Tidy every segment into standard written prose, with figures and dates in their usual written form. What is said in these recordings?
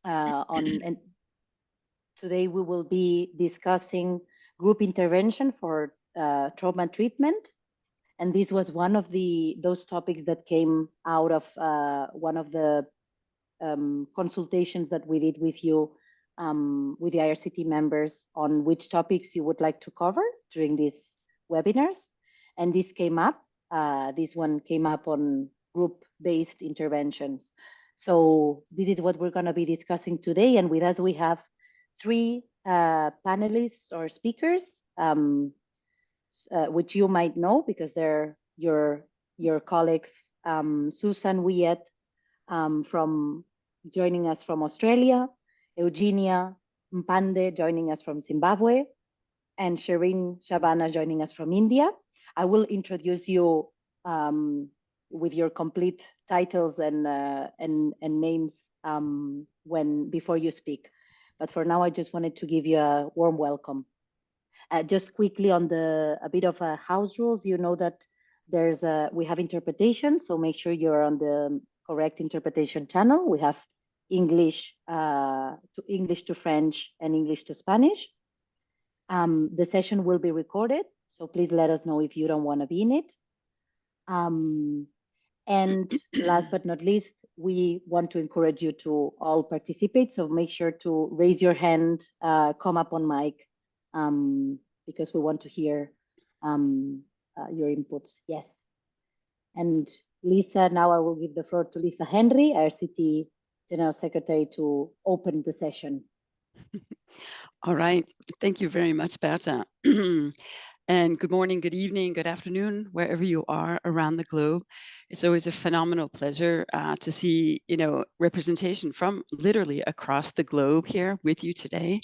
and today we will be discussing group intervention for trauma treatment. And this was one of those topics that came out of one of the consultations that we did with you, with the IRCT members, on which topics you would like to cover during these webinars. And this came up, this one came up on group-based interventions. So this is what we're gonna be discussing today. And with us, we have three panelists or speakers, which you might know because they're your colleagues, Susan Wyatt, from joining us from Australia, Eugenia Mpande joining us from Zimbabwe, and Shirin Shabana joining us from India. I will introduce you with your complete titles and names before you speak. But for now, I just wanted to give you a warm welcome. Just quickly on a bit of house rules, you know that we have interpretation, so make sure you're on the correct interpretation channel. We have English to French and English to Spanish. The session will be recorded, so please let us know if you don't want to be in it. And last but not least, we want to encourage you to all participate, so make sure to raise your hand, come up on mic, because we want to hear your inputs. Yes. And Lisa, now I will give the floor to Lisa Henry, IRCT General Secretary, to open the session. All right. Thank you very much, Berta. And good morning, good evening, good afternoon, wherever you are around the globe. It's always a phenomenal pleasure to see, representation from literally across the globe here with you today.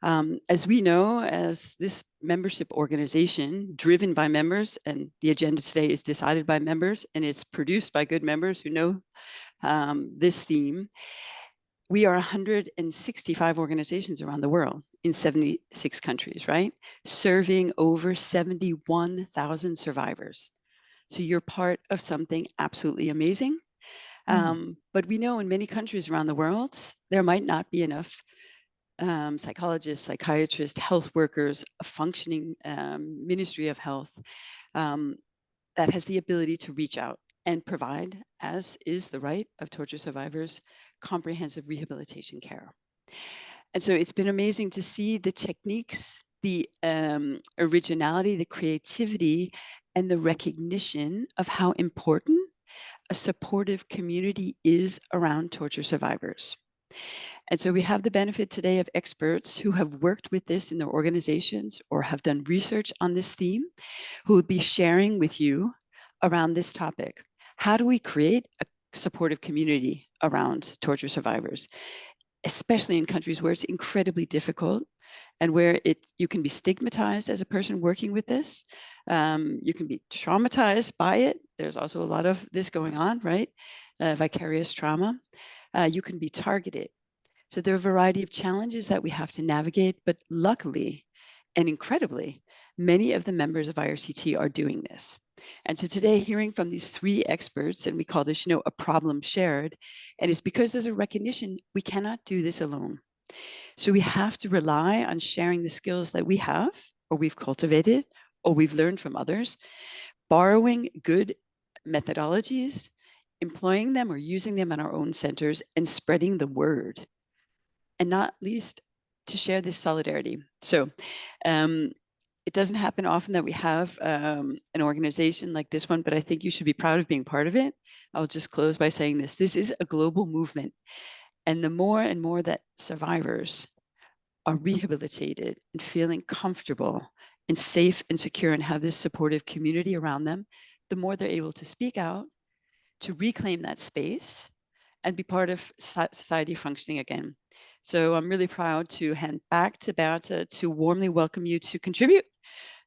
As we know, as this membership organization driven by members, and the agenda today is decided by members, and it's produced by good members who know this theme, we are 165 organizations around the world in 76 countries, right? Serving over 71,000 survivors. So you're part of something absolutely amazing. But we know in many countries around the world, there might not be enough psychologists, psychiatrists, health workers, a functioning Ministry of Health that has the ability to reach out and provide, as is the right of torture survivors, comprehensive rehabilitation care. And so it's been amazing to see the techniques, the originality, the creativity, and the recognition of how important a supportive community is around torture survivors. And so we have the benefit today of experts who have worked with this in their organizations or have done research on this theme, who will be sharing with you around this topic. How do we create a supportive community around torture survivors, especially in countries where it's incredibly difficult and where you can be stigmatized as a person working with this. You can be traumatized by it. There's also a lot of this going on, right? Vicarious trauma. You can be targeted. So there are a variety of challenges that we have to navigate, but luckily and incredibly, many of the members of IRCT are doing this. And so today, hearing from these three experts, and we call this, a problem shared, and it's because there's a recognition we cannot do this alone. So we have to rely on sharing the skills that we have, or we've cultivated, or we've learned from others, borrowing good methodologies, employing them or using them in our own centers, and spreading the word, and not least to share this solidarity. So it doesn't happen often that we have an organization like this one, but I think you should be proud of being part of it. I'll just close by saying this. This is a global movement. And the more and more that survivors are rehabilitated and feeling comfortable and safe and secure and have this supportive community around them, the more they're able to speak out, to reclaim that space and be part of society functioning again. So I'm really proud to hand back to Berta to warmly welcome you to contribute.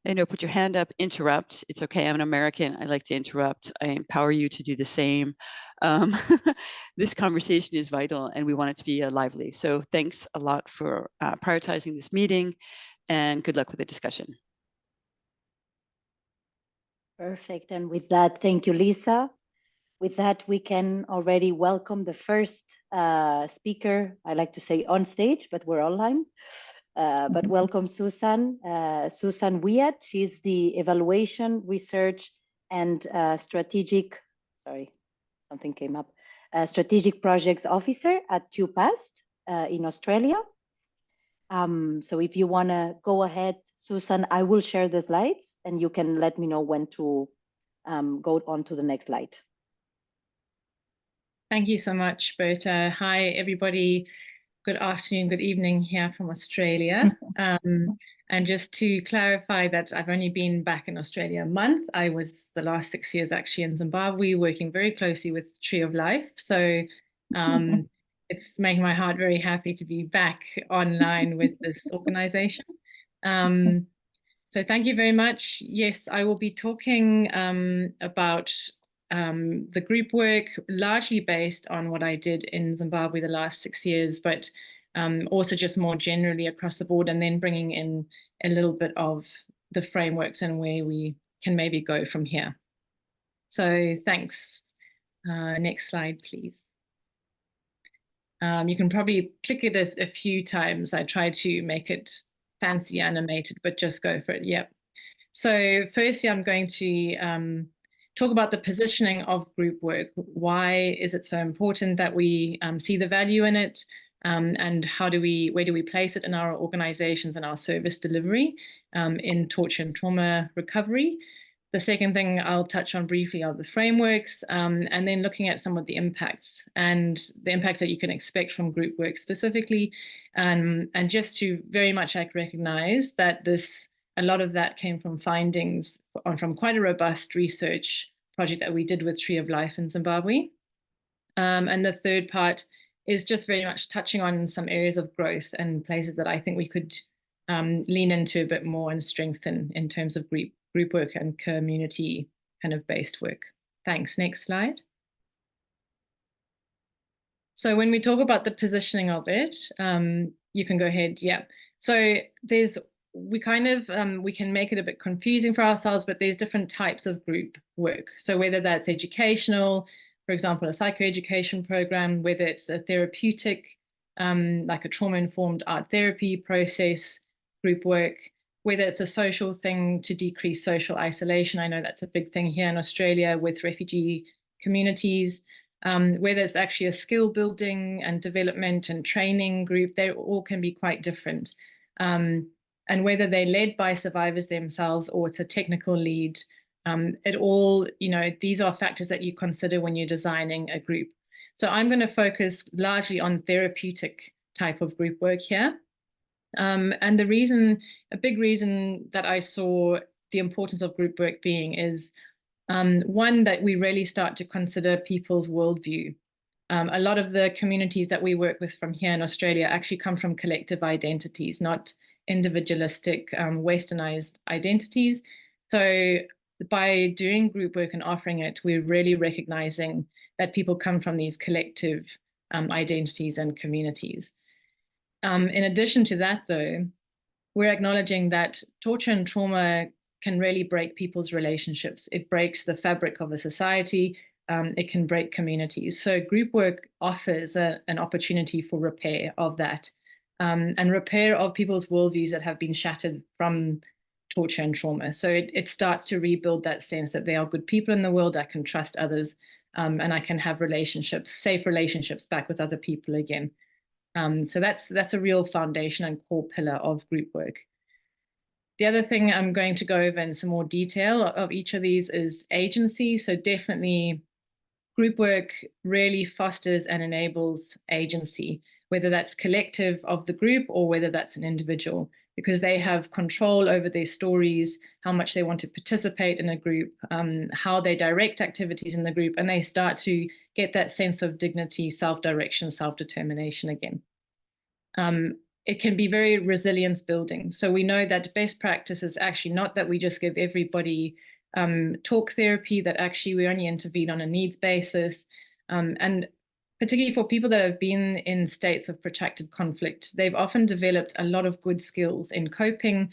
Put your hand up, interrupt. It's okay, I'm an American, I like to interrupt. I empower you to do the same. This conversation is vital and we want it to be lively. So thanks a lot for prioritizing this meeting and good luck with the discussion. Perfect, and with that, thank you, Lisa. with that, we can already welcome the first speaker. I like to say on stage, but we're online. But welcome Susan. Susan Wyatt. She's the Evaluation, Research, and Strategic, sorry, something came up. Strategic Projects Officer at QPASTT in Australia. So if you want to go ahead, Susan, I will share the slides and you can let me know when to go on to the next slide. Thank you so much, Berta. Hi, everybody. Good afternoon, good evening here from Australia. And just to clarify that I've only been back in Australia a month. I was the last 6 years actually in Zimbabwe, working very closely with Tree of Life. So it's making my heart very happy to be back online with this organization. So thank you very much. Yes, I will be talking about the group work, largely based on what I did in Zimbabwe the last 6 years, but also just more generally across the board, and then bringing in a little bit of the frameworks and where we can maybe go from here. So thanks. Next slide, please. You can probably click it a few times. I try to make it fancy animated, but just go for it. Yep. So firstly, I'm going to talk about the positioning of group work. Why is it so important that we see the value in it? And where do we place it in our organizations and our service delivery in torture and trauma recovery? The second thing I'll touch on briefly are the frameworks, and then looking at some of the impacts and the impacts that you can expect from group work specifically. And just to very much recognize that a lot of that came from findings from quite a robust research project that we did with Tree of Life in Zimbabwe. And the third part is just very much touching on some areas of growth and places that I think we could lean into a bit more and strengthen in terms of group work and community kind of based work. Thanks. Next slide. So when we talk about the positioning of it, you can go ahead. Yeah. So we can make it a bit confusing for ourselves, but there's different types of group work. So whether that's educational, for example, a psychoeducation program, whether it's a therapeutic, like a trauma-informed art therapy process, group work, whether it's a social thing to decrease social isolation. I know that's a big thing here in Australia with refugee communities, whether it's actually a skill building and development and training group, they all can be quite different. And whether they're led by survivors themselves or it's a technical lead, it all, these are factors that you consider when you're designing a group. So I'm going to focus largely on therapeutic type of group work here. And a big reason that I saw the importance of group work being is one, that we really start to consider people's worldview. A lot of the communities that we work with from here in Australia actually come from collective identities, not individualistic, westernized identities. So by doing group work and offering it, we're really recognizing that people come from these collective identities and communities. In addition to that, though, we're acknowledging that torture and trauma can really break people's relationships. It breaks the fabric of a society. It can break communities. So group work offers an opportunity for repair of that, and repair of people's worldviews that have been shattered from torture and trauma. So it starts to rebuild that sense that there are good people in the world, I can trust others, and I can have safe relationships back with other people again. So that's a real foundation and core pillar of group work. The other thing I'm going to go over in some more detail of each of these is agency. So definitely group work really fosters and enables agency, whether that's collective of the group or whether that's an individual, because they have control over their stories, how much they want to participate in a group, how they direct activities in the group, and they start to get that sense of dignity, self-direction, self-determination again. It can be very resilience building. So we know that best practice is actually not that we just give everybody talk therapy, that actually we only intervene on a needs basis. And particularly for people that have been in states of protracted conflict, they've often developed a lot of good skills in coping,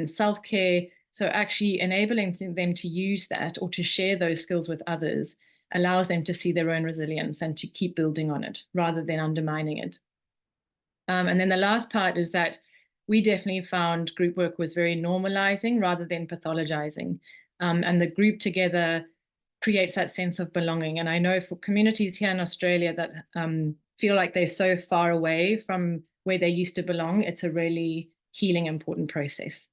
self-care. So actually enabling them to use that or to share those skills with others allows them to see their own resilience and to keep building on it rather than undermining it. And then the last part is that we definitely found group work was very normalizing rather than pathologizing. And the group together creates that sense of belonging. And I know for communities here in Australia that feel like they're so far away from where they used to belong, it's a really healing, important process.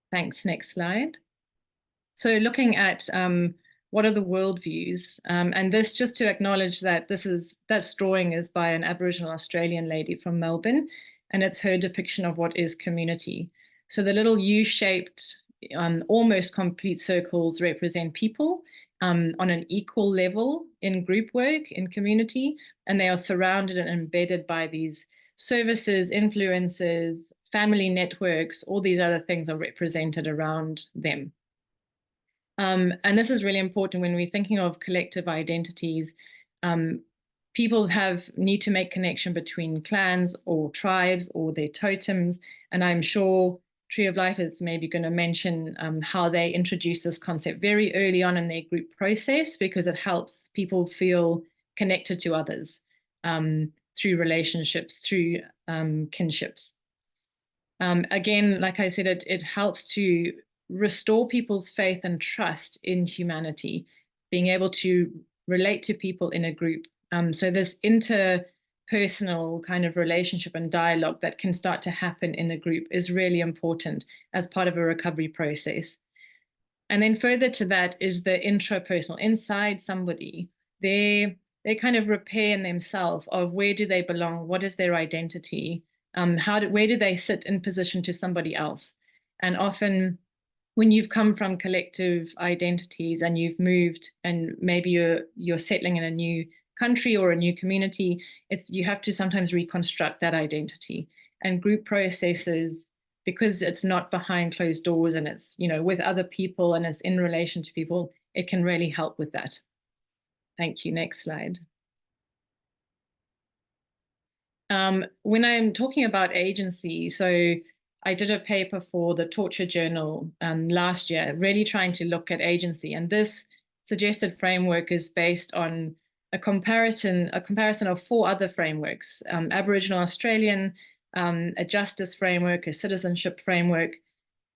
Thanks. Next slide. So looking at what are the worldviews, and this just to acknowledge that that drawing is by an Aboriginal Australian lady from Melbourne, and it's her depiction of what is community. So the little U-shaped, almost complete circles represent people on an equal level in group work, in community, and they are surrounded and embedded by these services, influences, family networks, all these other things are represented around them. And this is really important when we're thinking of collective identities. People need to make connection between clans or tribes or their totems. And I'm sure Tree of Life is maybe going to mention how they introduce this concept very early on in their group process, because it helps people feel connected to others through relationships, through kinships. Again, like I said, it helps to restore people's faith and trust in humanity, being able to relate to people in a group. So this interpersonal kind of relationship and dialogue that can start to happen in a group is really important as part of a recovery process. And then further to that is the intrapersonal, inside somebody, they kind of repair in themselves of where do they belong, what is their identity, where do they sit in position to somebody else. And often when you've come from collective identities and you've moved and maybe you're settling in a new country or a new community, you have to sometimes reconstruct that identity. And group processes, because it's not behind closed doors and it's, with other people and it's in relation to people, it can really help with that. Thank you. Next slide. When I'm talking about agency, so I did a paper for the Torture Journal last year, really trying to look at agency. And this suggested framework is based on a comparison of 4 other frameworks: Aboriginal Australian, a justice framework, a citizenship framework.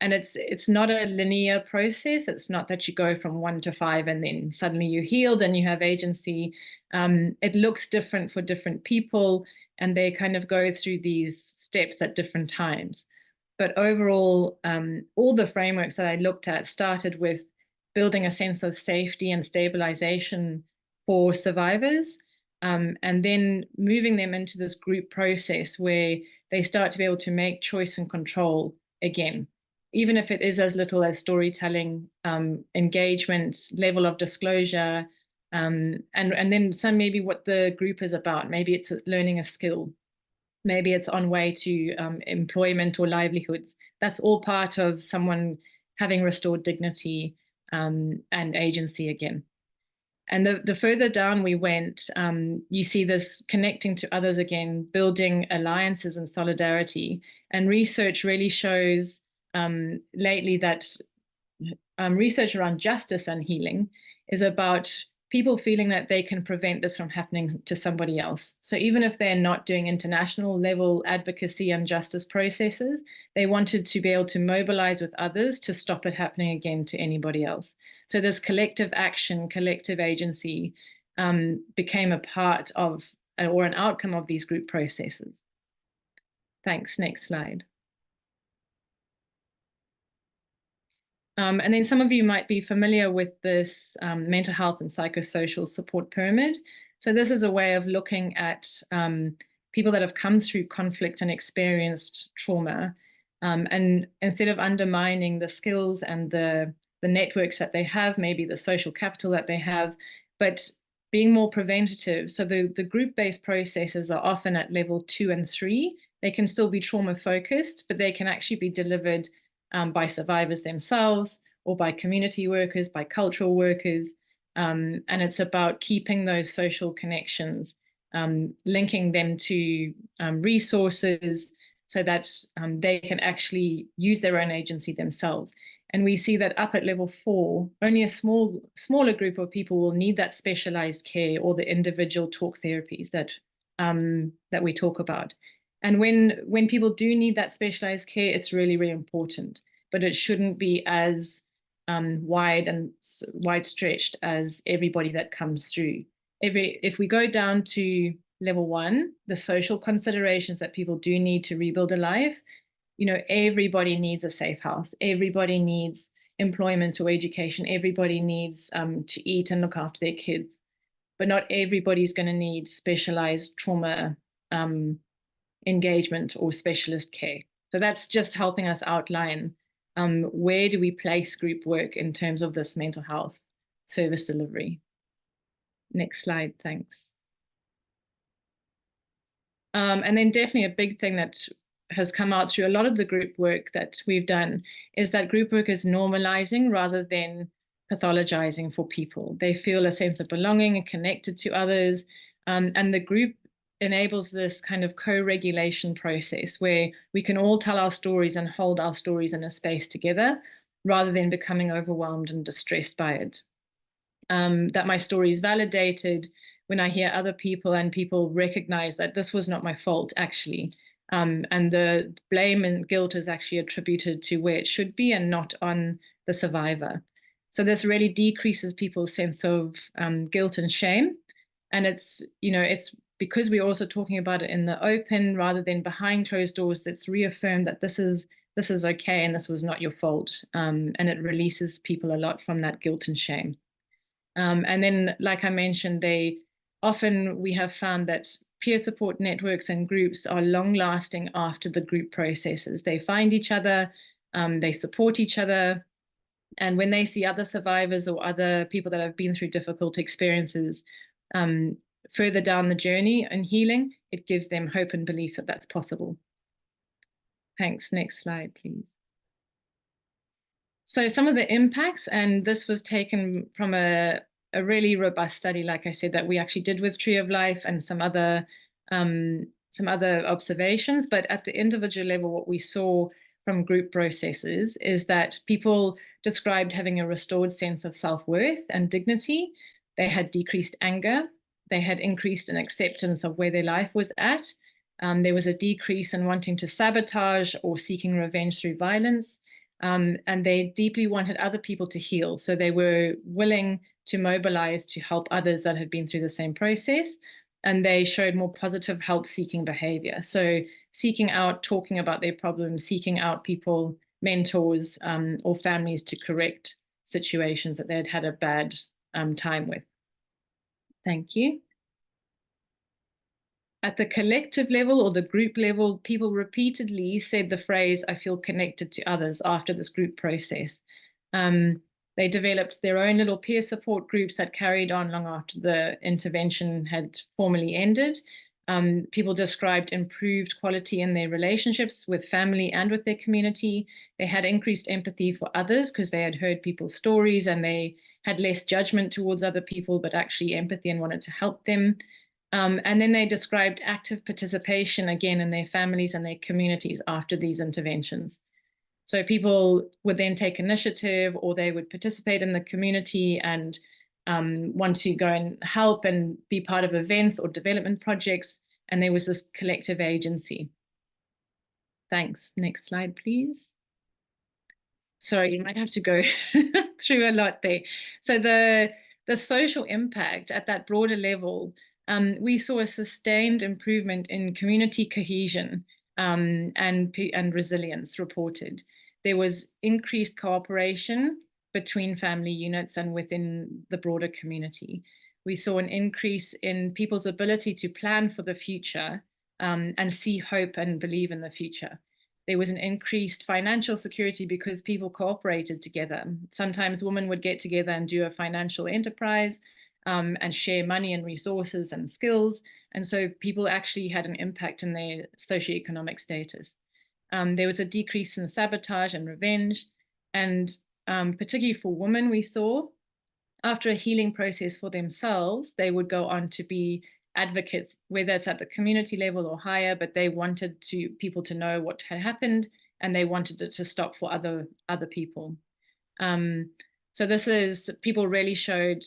And it's not a linear process. It's not that you go from 1 to 5 and then suddenly you're healed and you have agency. It looks different for different people, and they kind of go through these steps at different times. But overall, all the frameworks that I looked at started with building a sense of safety and stabilization for survivors, and then moving them into this group process where they start to be able to make choice and control again, even if it is as little as storytelling, engagement, level of disclosure, and then some maybe what the group is about. Maybe it's learning a skill. Maybe it's on way to employment or livelihoods. That's all part of someone having restored dignity and agency again. And the further down we went, you see this connecting to others again, building alliances and solidarity. And research really shows lately that research around justice and healing is about people feeling that they can prevent this from happening to somebody else. So even if they're not doing international level advocacy and justice processes, they wanted to be able to mobilize with others to stop it happening again to anybody else. So this collective action, collective agency became a part of or an outcome of these group processes. Thanks. Next slide. And then some of you might be familiar with this mental health and psychosocial support pyramid. So this is a way of looking at people that have come through conflict and experienced trauma. And instead of undermining the skills and the networks that they have, maybe the social capital that they have, but being more preventative. So the group-based processes are often at level 2 and 3. They can still be trauma-focused, but they can actually be delivered by survivors themselves or by community workers, by cultural workers. And it's about keeping those social connections, linking them to resources so that they can actually use their own agency themselves. And we see that up at level 4, only a smaller group of people will need that specialized care or the individual talk therapies that we talk about. And when people do need that specialized care, it's really, really important, but it shouldn't be as wide stretched as everybody that comes through. If we go down to level 1, the social considerations that people do need to rebuild a life, everybody needs a safe house. Everybody needs employment or education. Everybody needs to eat and look after their kids. But not everybody's going to need specialized trauma engagement or specialist care. So that's just helping us outline where do we place group work in terms of this mental health service delivery. Next slide, thanks. And then definitely a big thing that has come out through a lot of the group work that we've done is that group work is normalizing rather than pathologizing for people. They feel a sense of belonging and connected to others. And the group enables this kind of co-regulation process where we can all tell our stories and hold our stories in a space together rather than becoming overwhelmed and distressed by it. That my story is validated when I hear other people and people recognize that this was not my fault, actually. And the blame and guilt is actually attributed to where it should be and not on the survivor. So this really decreases people's sense of guilt and shame. And it's because we're also talking about it in the open rather than behind closed doors, that's reaffirmed that this is okay and this was not your fault. And it releases people a lot from that guilt and shame. And then, like I mentioned, we have found that peer support networks and groups are long lasting after the group processes. They find each other, they support each other. And when they see other survivors or other people that have been through difficult experiences further down the journey and healing, it gives them hope and belief that that's possible. Thanks. Next slide, please. So some of the impacts, and this was taken from a really robust study, like I said, that we actually did with Tree of Life and some other observations. But at the individual level, what we saw from group processes is that people described having a restored sense of self-worth and dignity. They had decreased anger. They had increased in acceptance of where their life was at. There was a decrease in wanting to sabotage or seeking revenge through violence. And they deeply wanted other people to heal. So they were willing to mobilize to help others that had been through the same process. And they showed more positive help-seeking behavior. So seeking out, talking about their problems, seeking out people, mentors, or families to correct situations that they had had a bad time with. Thank you. At the collective level or the group level, people repeatedly said the phrase, "I feel connected to others," after this group process. They developed their own little peer support groups that carried on long after the intervention had formally ended. People described improved quality in their relationships with family and with their community. They had increased empathy for others because they had heard people's stories and they had less judgment towards other people, but actually empathy and wanted to help them. And then they described active participation again in their families and their communities after these interventions. So people would then take initiative or they would participate in the community and want to go and help and be part of events or development projects. And there was this collective agency. Thanks. Next slide, please. Sorry, you might have to go through a lot there. So the social impact at that broader level, we saw a sustained improvement in community cohesion and resilience reported. There was increased cooperation between family units and within the broader community. We saw an increase in people's ability to plan for the future and see hope and believe in the future. There was an increased financial security because people cooperated together. Sometimes women would get together and do a financial enterprise and share money and resources and skills. And so people actually had an impact in their socioeconomic status. There was a decrease in sabotage and revenge. And particularly for women, we saw after a healing process for themselves, they would go on to be advocates, whether it's at the community level or higher, but they wanted people to know what had happened and they wanted it to stop for other people. So this is, people really showed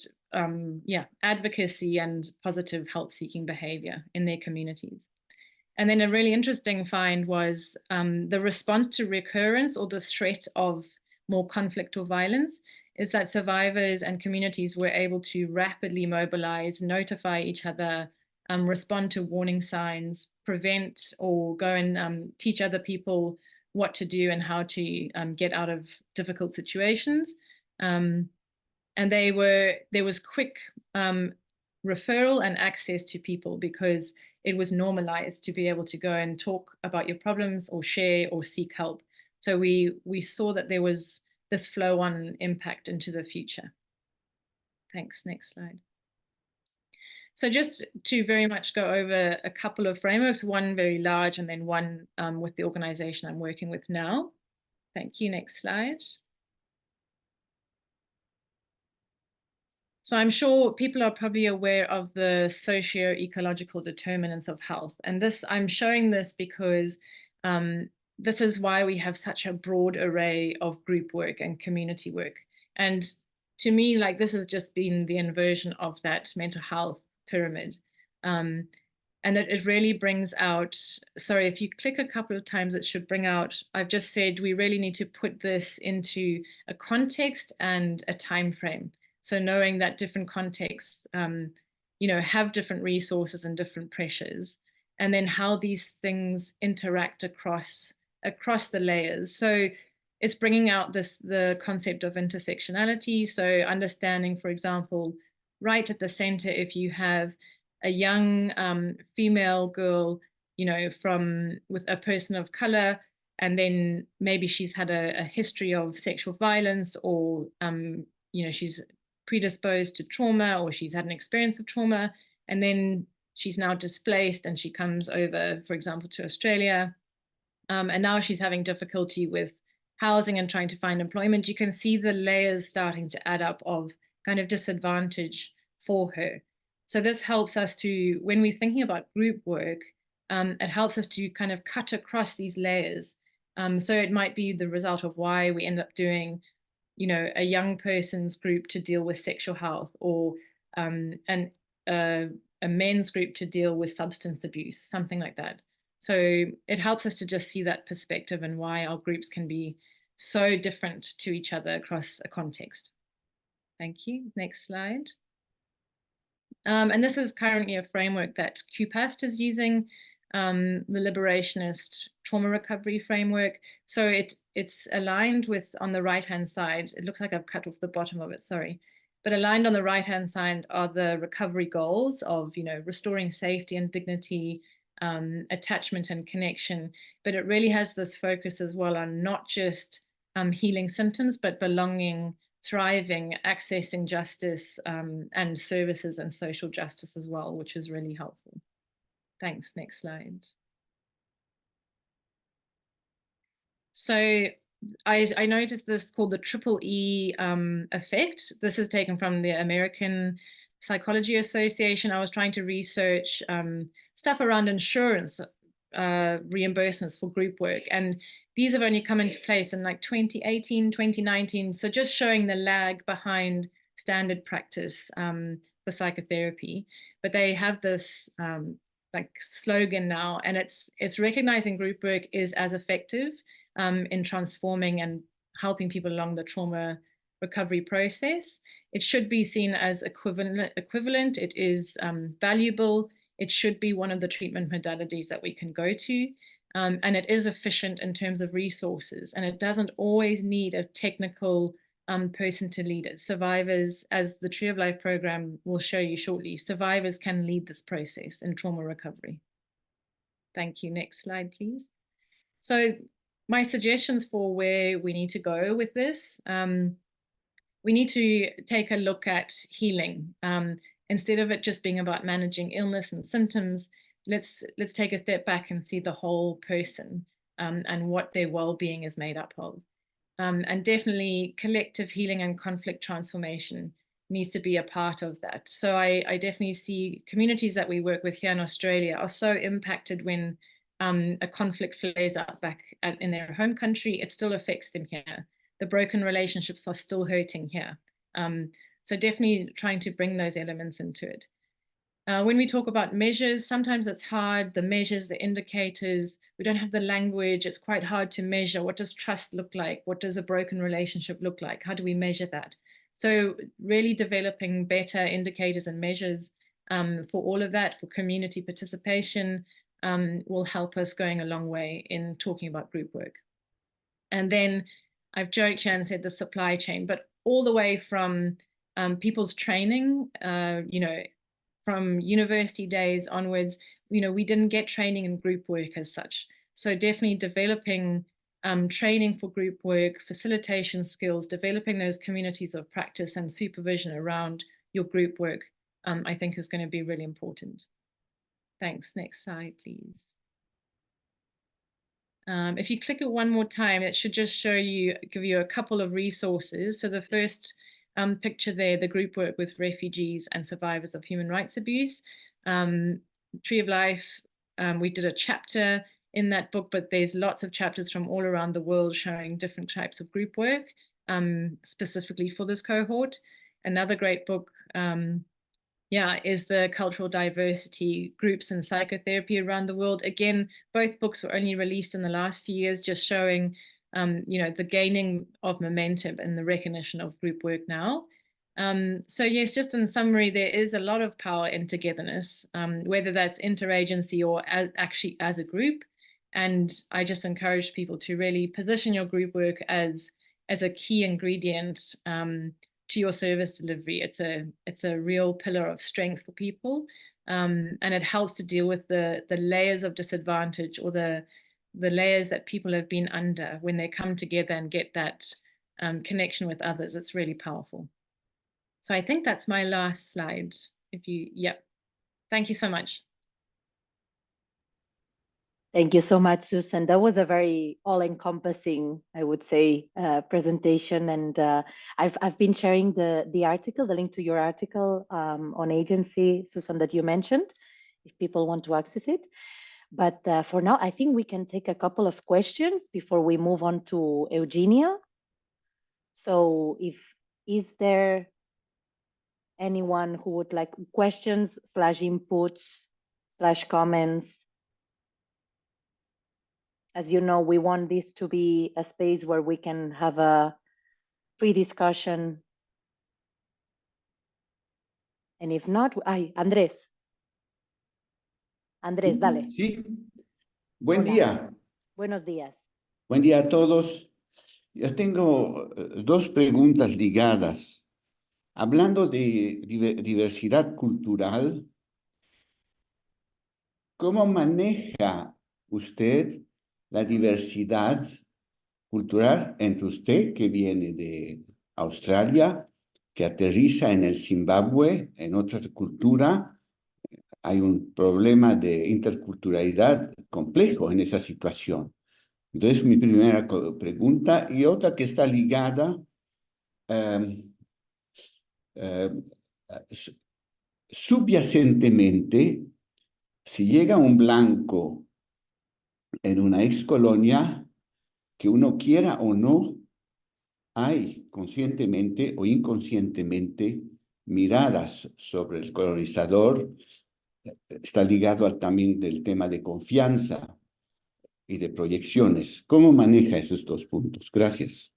advocacy and positive help-seeking behavior in their communities. And then a really interesting find was the response to recurrence or the threat of more conflict or violence is that survivors and communities were able to rapidly mobilize, notify each other, respond to warning signs, prevent or go and teach other people what to do and how to get out of difficult situations. And there was quick referral and access to people because it was normalized to be able to go and talk about your problems or share or seek help. So we saw that there was this flow on impact into the future. Thanks, next slide. So just to very much go over a couple of frameworks, one very large and then one with the organization I'm working with now. Thank you, next slide. So I'm sure people are probably aware of the socio-ecological determinants of health. And this, I'm showing this because this is why we have such a broad array of group work and community work. And to me, like, this has just been the inversion of that mental health pyramid. And it really brings out, sorry, if you click a couple of times, it should bring out, I've just said, we really need to put this into a context and a time frame. So knowing that different contexts, have different resources and different pressures, and then how these things interact across the layers. So it's bringing out the concept of intersectionality. So understanding, for example, right at the center, if you have a young female girl, with a person of color, and then maybe she's had a history of sexual violence, or she's predisposed to trauma, or she's had an experience of trauma, and then she's now displaced and she comes over, for example, to Australia, and now she's having difficulty with housing and trying to find employment. You can see the layers starting to add up of kind of disadvantage for her. So this helps us to, when we're thinking about group work, it helps us to kind of cut across these layers. So it might be the result of why we end up doing a young person's group to deal with sexual health, or a men's group to deal with substance abuse, something like that. So it helps us to just see that perspective and why our groups can be so different to each other across a context. Thank you. Next slide. And this is currently a framework that QPASTT is using, the liberationist trauma recovery framework. So it's aligned with, on the right-hand side, it looks like I've cut off the bottom of it, sorry. But aligned on the right-hand side are the recovery goals of, restoring safety and dignity, attachment and connection. But it really has this focus as well on not just healing symptoms, but belonging, thriving, accessing justice, and services and social justice as well, which is really helpful. Thanks, next slide. So I noticed this called the triple E effect. This is taken from the American Psychology Association. I was trying to research stuff around insurance reimbursements for group work. And these have only come into place in like 2018, 2019. So just showing the lag behind standard practice for psychotherapy. But they have this like slogan now, and it's recognizing group work is as effective in transforming and helping people along the trauma recovery process. It should be seen as equivalent. It is valuable. It should be one of the treatment modalities that we can go to. And it is efficient in terms of resources. And it doesn't always need a technical person to lead it. Survivors, as the Tree of Life program will show you shortly, survivors can lead this process in trauma recovery. Thank you. Next slide, please. So my suggestions for where we need to go with this, we need to take a look at healing. Instead of it just being about managing illness and symptoms, let's take a step back and see the whole person and what their well-being is made up of. And definitely collective healing and conflict transformation needs to be a part of that. So I definitely see communities that we work with here in Australia are so impacted when a conflict flares out back in their home country. It still affects them here. the broken relationships are still hurting here. So definitely trying to bring those elements into it. When we talk about measures, sometimes it's hard, the measures, the indicators, we don't have the language, it's quite hard to measure. What does trust look like? What does a broken relationship look like? How do we measure that? So really developing better indicators and measures for all of that, for community participation, will help us going a long way in talking about group work. And then I've joked here and said the supply chain, but all the way from people's training, you know, from university days onwards, you know, we didn't get training in group work as such. So definitely developing training for group work, facilitation skills, developing those communities of practice and supervision around your group work, I think is going to be really important. Thanks. Next slide, please. If you click it one more time, it should just show you, give you a couple of resources. So the first picture there, the group work with refugees and survivors of human rights abuse. Tree of Life, we did a chapter in that book, but there's lots of chapters from all around the world showing different types of group work, specifically for this cohort. Another great book, is the Cultural Diversity Groups and Psychotherapy Around the World. Again, both books were only released in the last few years, just showing you know, the gaining of momentum and the recognition of group work now. So yes, just in summary, there is a lot of power in togetherness, whether that's interagency or actually as a group. And I just encourage people to really position your group work as a key ingredient to your service delivery. It's a real pillar of strength for people, and it helps to deal with the layers of disadvantage or the layers that people have been under when they come together and get that connection with others. It's really powerful. So I think that's my last slide. Thank you so much. Thank you so much, Susan. That was a very all-encompassing, I would say, presentation. And I've been sharing the article, the link to your article on agency, Susan, that you mentioned, if people want to access it. But for now, I think we can take a couple of questions before we move on to Eugenia. So is there anyone who would like questions / inputs / comments? As you know, we want this to be a space where we can have a free discussion. And if not, Andrés. Andrés, dale. Sí. Buen Hola. día. Buenos días. Buen día a todos. Yo tengo dos preguntas ligadas. Hablando de diversidad cultural, ¿cómo maneja usted la diversidad cultural entre usted, que viene de Australia, que aterriza en el Zimbabue, en otra cultura? Hay un problema de interculturalidad complejo en esa situación. Entonces, mi primera pregunta, y otra que está ligada subyacentemente, si llega un blanco en una ex colonia, que uno quiera o no, hay conscientemente o inconscientemente miradas sobre el colonizador. Está ligado también del tema de confianza y de proyecciones. ¿Cómo maneja esos dos puntos? Gracias.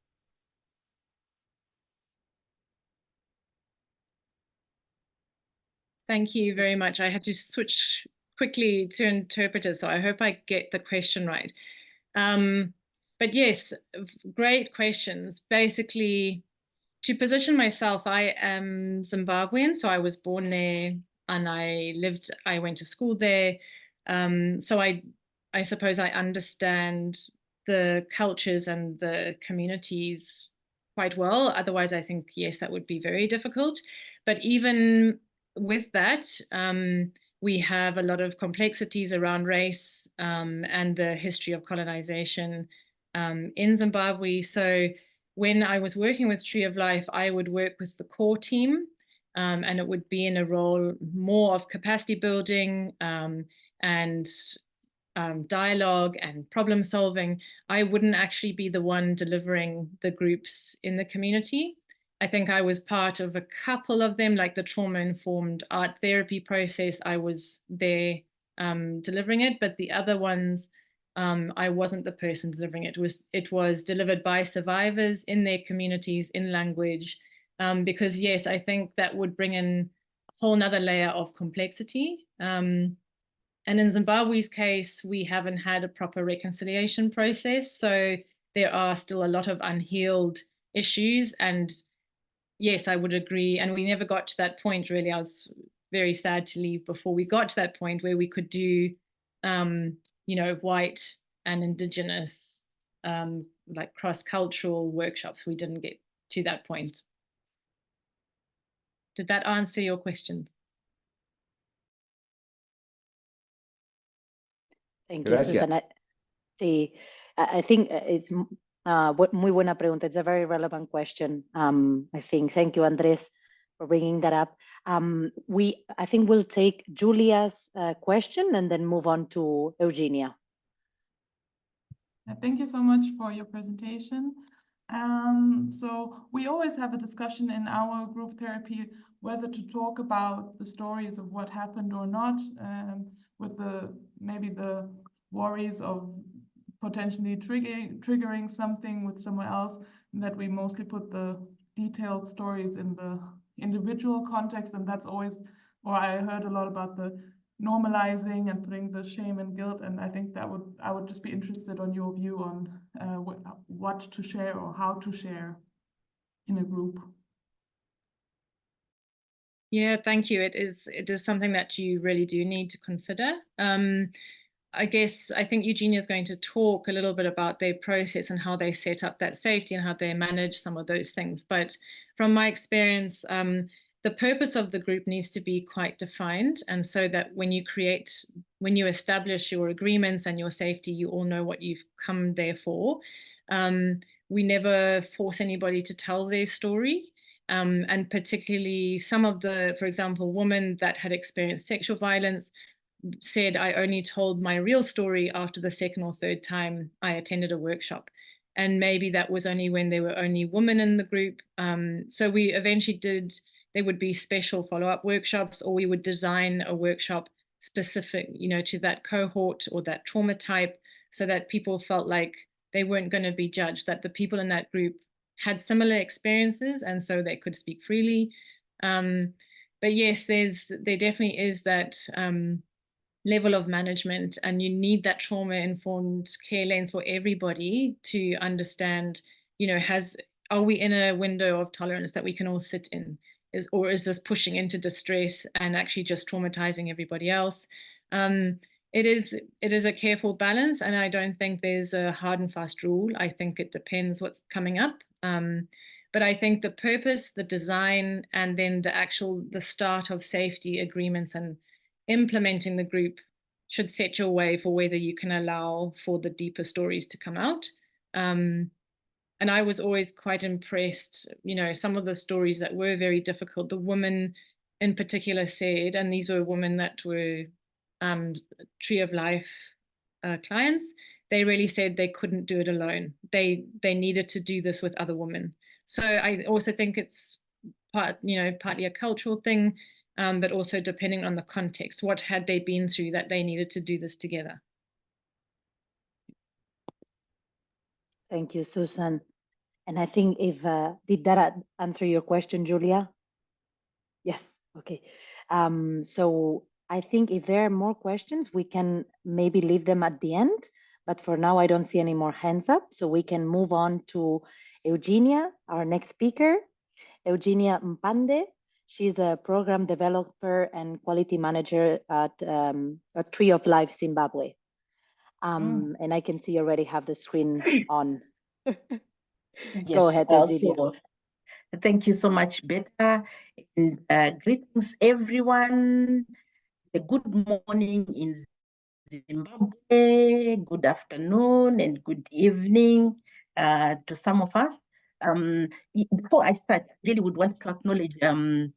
Thank you very much. I had to switch quickly to interpreter, so I hope I get the question right. But yes, great questions. Basically, to position myself, I am Zimbabwean, so I was born there and I went to school there. So I suppose I understand the cultures and the communities quite well. Otherwise, I think, yes, that would be very difficult. But even with that, we have a lot of complexities around race and the history of colonization in Zimbabwe. So when I was working with Tree of Life, I would work with the core team, and it would be in a role more of capacity building and dialogue and problem solving, I wouldn't actually be the one delivering the groups in the community. I think I was part of a couple of them, like the trauma-informed art therapy process. I was there delivering it, but the other ones, I wasn't the person delivering it. It was delivered by survivors in their communities in language, because yes, I think that would bring in a whole nother layer of complexity. And in Zimbabwe's case, we haven't had a proper reconciliation process. So there are still a lot of unhealed issues. And yes, I would agree. And we never got to that point, really. I was very sad to leave before we got to that point where we could do, white and indigenous, like cross-cultural workshops. We didn't get to that point. Did that answer your questions? Thank you, Susan. I think it's muy buena pregunta. It's a very relevant question, I think. Thank you, Andrés, for bringing that up. I think we'll take Julia's question and then move on to Eugenia. Thank you so much for your presentation. So we always have a discussion in our group therapy whether to talk about the stories of what happened or not, with maybe the worries of potentially triggering something with someone else, and that we mostly put the detailed stories in the individual context. And that's always, or I heard a lot about the normalizing and putting the shame and guilt, and I think that I would just be interested on your view on what to share or how to share in a group. Yeah, thank you. It is something that you really do need to consider. I think Eugenia is going to talk a little bit about their process and how they set up that safety and how they manage some of those things. But from my experience, the purpose of the group needs to be quite defined. And so that when you establish your agreements and your safety, you all know what you've come there for. We never force anybody to tell their story. And particularly some of for example, women that had experienced sexual violence said, I only told my real story after the second or third time I attended a workshop. And maybe that was only when there were only women in the group. So we eventually there would be special follow-up workshops, or we would design a workshop specific, to that cohort or that trauma type, so that people felt like they weren't going to be judged, that the people in that group had similar experiences, and so they could speak freely. But yes, there definitely is that level of management, and you need that trauma-informed care lens for everybody to understand, are we in a window of tolerance that we can all sit in? Or is this pushing into distress and actually just traumatizing everybody else? It is a careful balance, and I don't think there's a hard and fast rule. I think it depends what's coming up. But I think the purpose, the design, and then the start of safety agreements and implementing the group should set your way for whether you can allow for the deeper stories to come out. And I was always quite impressed, some of the stories that were very difficult, the women in particular said, and these were women that were Tree of Life clients, they really said they couldn't do it alone. They needed to do this with other women. So I also think it's partly a cultural thing, but also depending on the context. What had they been through that they needed to do this together? Thank you, Susan. And I think did that answer your question, Julia? Yes, okay. So I think if there are more questions, we can maybe leave them at the end, but for now I don't see any more hands up, so we can move on to Eugenia, our next speaker. Eugenia Mpande. She's a program developer and quality manager at Tree of Life Zimbabwe. And I can see you already have the screen on. Yes, go ahead, Eugenia. Also, thank you so much, Beta. And greetings, everyone. Good morning in Zimbabwe, good afternoon, and good evening to some of us. Before I start, I really would want to acknowledge the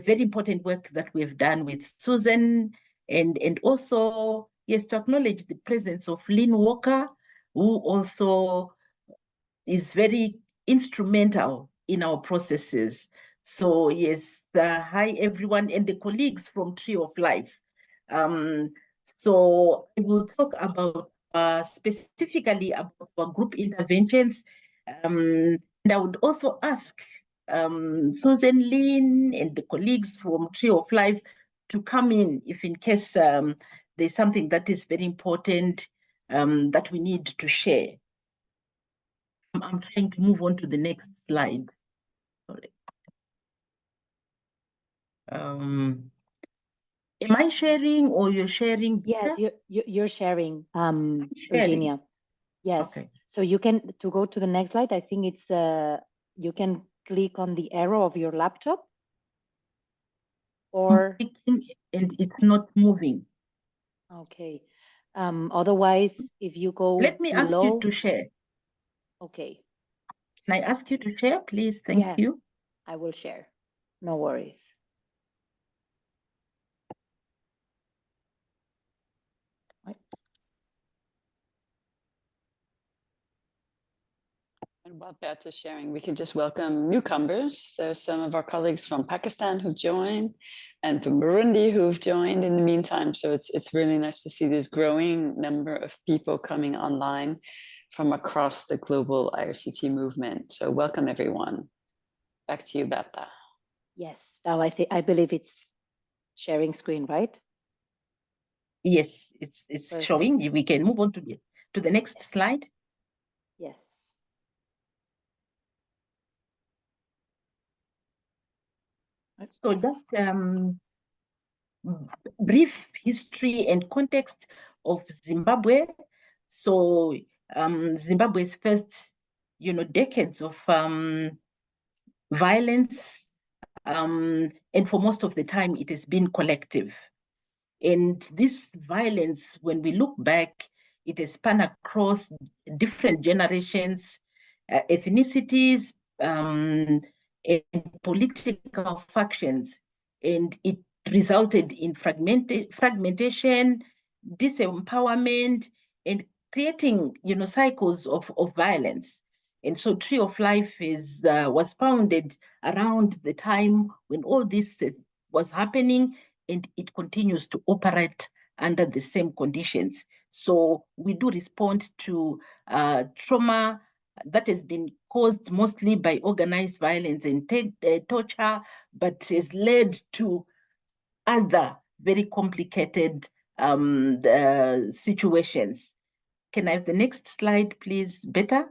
very important work that we've done with Susan, and also yes, to acknowledge the presence of Lynn Walker, who also is very instrumental in our processes. So yes, hi everyone and the colleagues from Tree of Life. So I will talk about specifically about our group interventions. And I would also ask Susan, Lynn, and the colleagues from Tree of Life to come in in case there's something that is very important that we need to share. I'm trying to move on to the next slide. Sorry. Am I sharing or you're sharing? Yes, you're sharing, Sharing. Eugenia. Yes. Okay. So you can, to go to the next slide, I think it's, you can click on the arrow of your laptop, or, I'm clicking and it's not moving. okay. Otherwise, if you go Let me ask you below, to share. okay, Can I ask you to share, please? Thank Yeah. you. I will share. No worries. And while Bert's sharing, we can just welcome newcomers. There's some of our colleagues from Pakistan who've joined and from Burundi who've joined in the meantime. So it's really nice to see this growing number of people coming online from across the global IRCT movement. So welcome everyone. Back to you, Berta. Yes. Now I believe it's sharing screen, right? Yes, it's Perfect. showing. We can move on to the next slide. Yes. So just brief history and context of Zimbabwe. So Zimbabwe's first, decades of violence, and for most of the time it has been collective. And this violence, when we look back, it has spanned across different generations, ethnicities, and political factions. And it resulted in fragmentation, disempowerment, and creating, cycles of violence. And so Tree of Life was founded around the time when all this was happening, and it continues to operate under the same conditions. So we do respond to trauma that has been caused mostly by organized violence and torture, but has led to other very complicated situations. Can I have the next slide, please, Beta?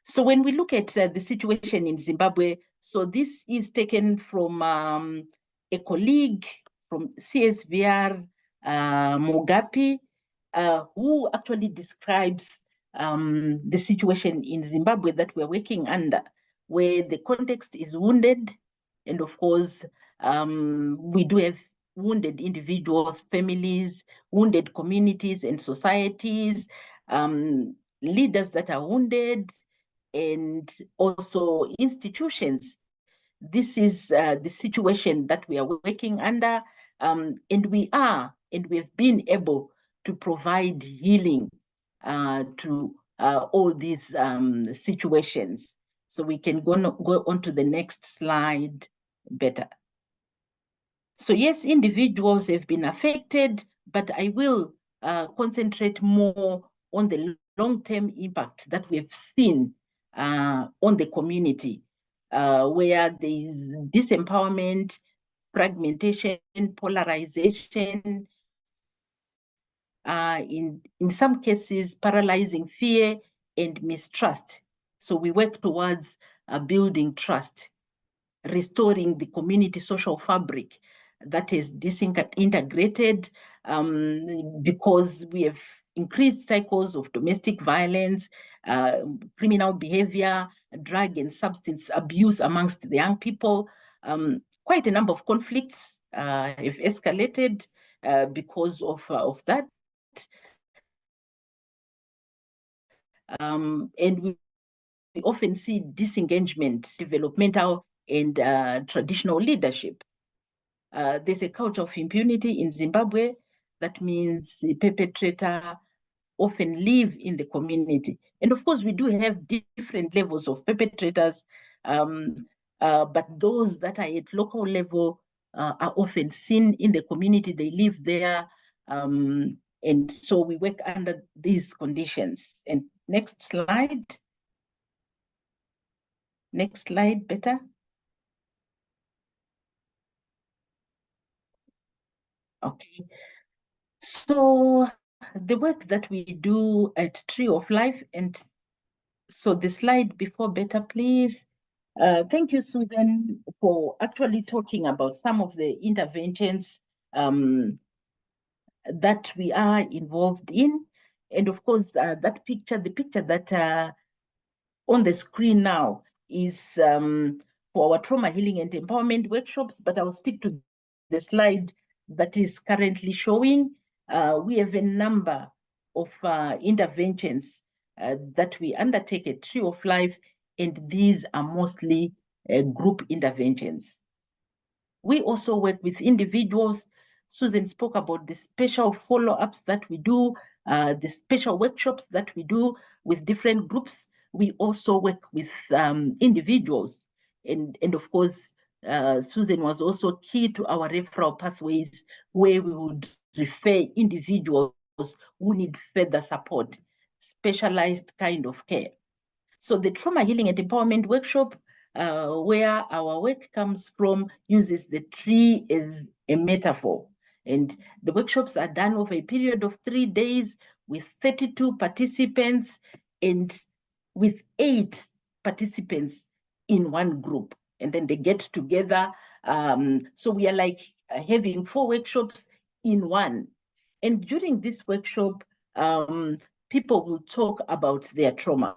So when we look at the situation in Zimbabwe, so this is taken from a colleague from CSVR, Mugapi, who actually describes the situation in Zimbabwe that we're working under, where the context is wounded. And of course, we do have wounded individuals, families, wounded communities and societies, leaders that are wounded, and also institutions. This is the situation that we are working under, and we have been able to provide healing to all these situations. So we can go on to the next slide, Better. So yes, individuals have been affected, but I will concentrate more on the long-term impact that we've seen on the community, where there is disempowerment, fragmentation, polarization, in some cases, paralyzing fear and mistrust. So we work towards building trust, restoring the community social fabric that is disintegrated because we have increased cycles of domestic violence, criminal behavior, drug and substance abuse amongst the young people. Quite a number of conflicts have escalated because of that. And we often see disengagement, developmental and traditional leadership. There's a culture of impunity in Zimbabwe. That means the perpetrator often live in the community. And of course, we do have different levels of perpetrators, but those that are at local level are often seen in the community. They live there. And so we work under these conditions. And next slide. Next slide, better. Okay. So the work that we do at Tree of Life, and so the slide before better, please. Thank you, Susan, for actually talking about some of the interventions that we are involved in. And of course, that picture, the picture that on the screen now is for our trauma healing and empowerment workshops, but I will speak to the slide that is currently showing. We have a number of interventions that we undertake at Tree of Life, and these are mostly group interventions. We also work with individuals. Susan spoke about the special follow-ups that we do, the special workshops that we do with different groups. We also work with individuals. And of course, Susan was also key to our referral pathways, where we would refer individuals who need further support, specialized kind of care. So the Trauma Healing and Empowerment Workshop, where our work comes from, uses the tree as a metaphor. And the workshops are done over a period of 3 days with 32 participants and with 8 participants in one group. And then they get together. So we are like having 4 workshops in one. And during this workshop, people will talk about their trauma.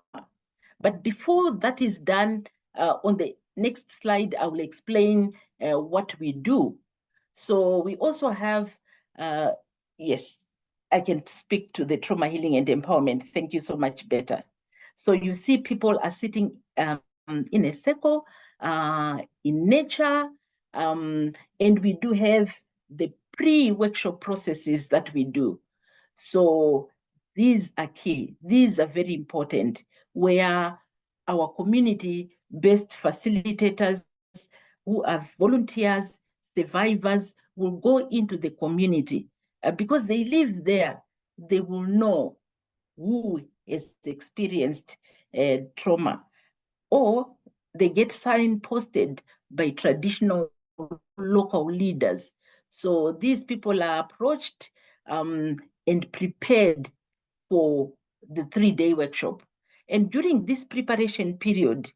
But before that is done, on the next slide, I will explain what we do. So we also have, yes, I can speak to the trauma healing and empowerment. Thank you so much, Beta. So you see people are sitting in a circle in nature, and we do have the pre-workshop processes that we do. So these are key. These are very important, where our community-based facilitators who are volunteers, survivors, will go into the community because they live there. They will know who has experienced trauma, or they get signposted by traditional local leaders. So these people are approached and prepared for the 3-day workshop. And during this preparation period,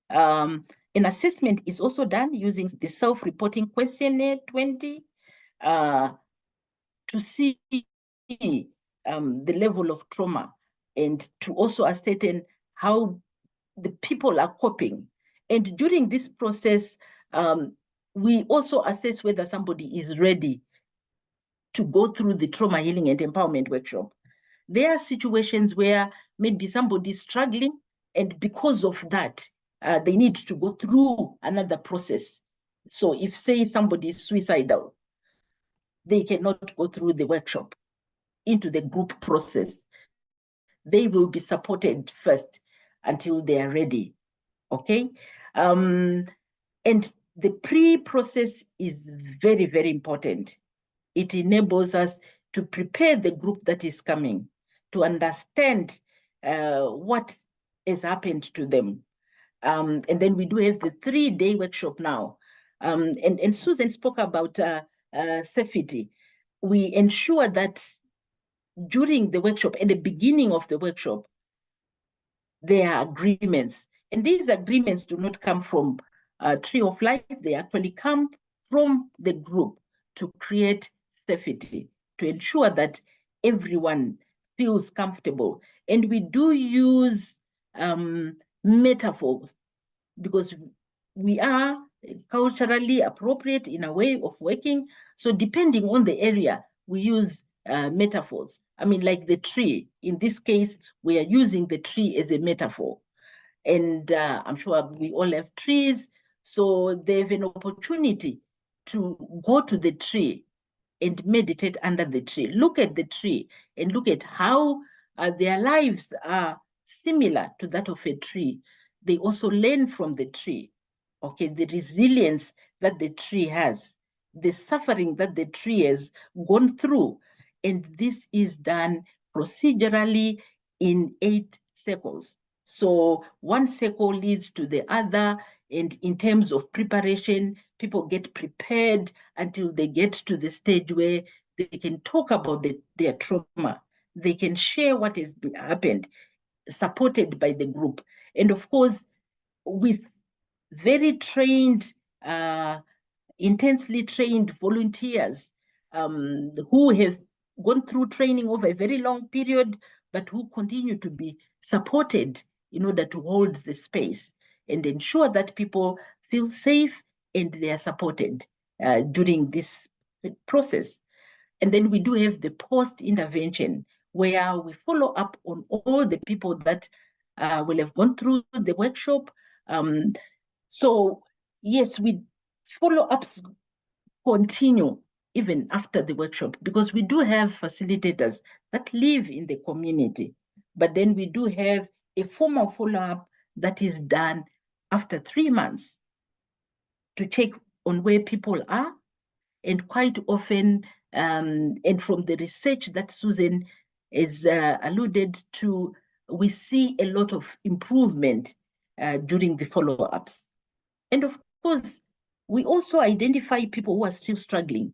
an assessment is also done using the self-reporting questionnaire 20 to see the level of trauma, and to also ascertain how the people are coping. And during this process, we also assess whether somebody is ready to go through the trauma healing and empowerment workshop. There are situations where maybe somebody is struggling, and because of that, they need to go through another process. So if, say, somebody is suicidal, they cannot go through the workshop into the group process. They will be supported first until they are ready, okay? And the pre-process is very, very important. It enables us to prepare the group that is coming, to understand what has happened to them. And then we do have the 3-day workshop now. And Susan spoke about safety. We ensure that during the workshop, at the beginning of the workshop, there are agreements. And these agreements do not come from Tree of Life. They actually come from the group to create safety, to ensure that everyone feels comfortable. And we do use metaphors, because we are culturally appropriate in a way of working. So depending on the area, we use metaphors. I mean, like the tree. In this case, we are using the tree as a metaphor. And I'm sure we all have trees. So they have an opportunity to go to the tree and meditate under the tree. Look at the tree and look at how their lives are similar to that of a tree. They also learn from the tree, okay, the resilience that the tree has, the suffering that the tree has gone through. And this is done procedurally in 8 circles. So one circle leads to the other, and in terms of preparation, people get prepared until they get to the stage where they can talk about their trauma. They can share what has happened, supported by the group. And of course, with very trained, intensely trained volunteers who have gone through training over a very long period, but who continue to be supported in order to hold the space and ensure that people feel safe and they are supported during this process. And then we do have the post-intervention, where we follow up on all the people that will have gone through the workshop. So yes, we follow-ups continue even after the workshop, because we do have facilitators that live in the community, but then we do have a formal follow-up that is done after 3 months to check on where people are. And quite often, and from the research that Susan has alluded to, we see a lot of improvement during the follow-ups. And of course, we also identify people who are still struggling.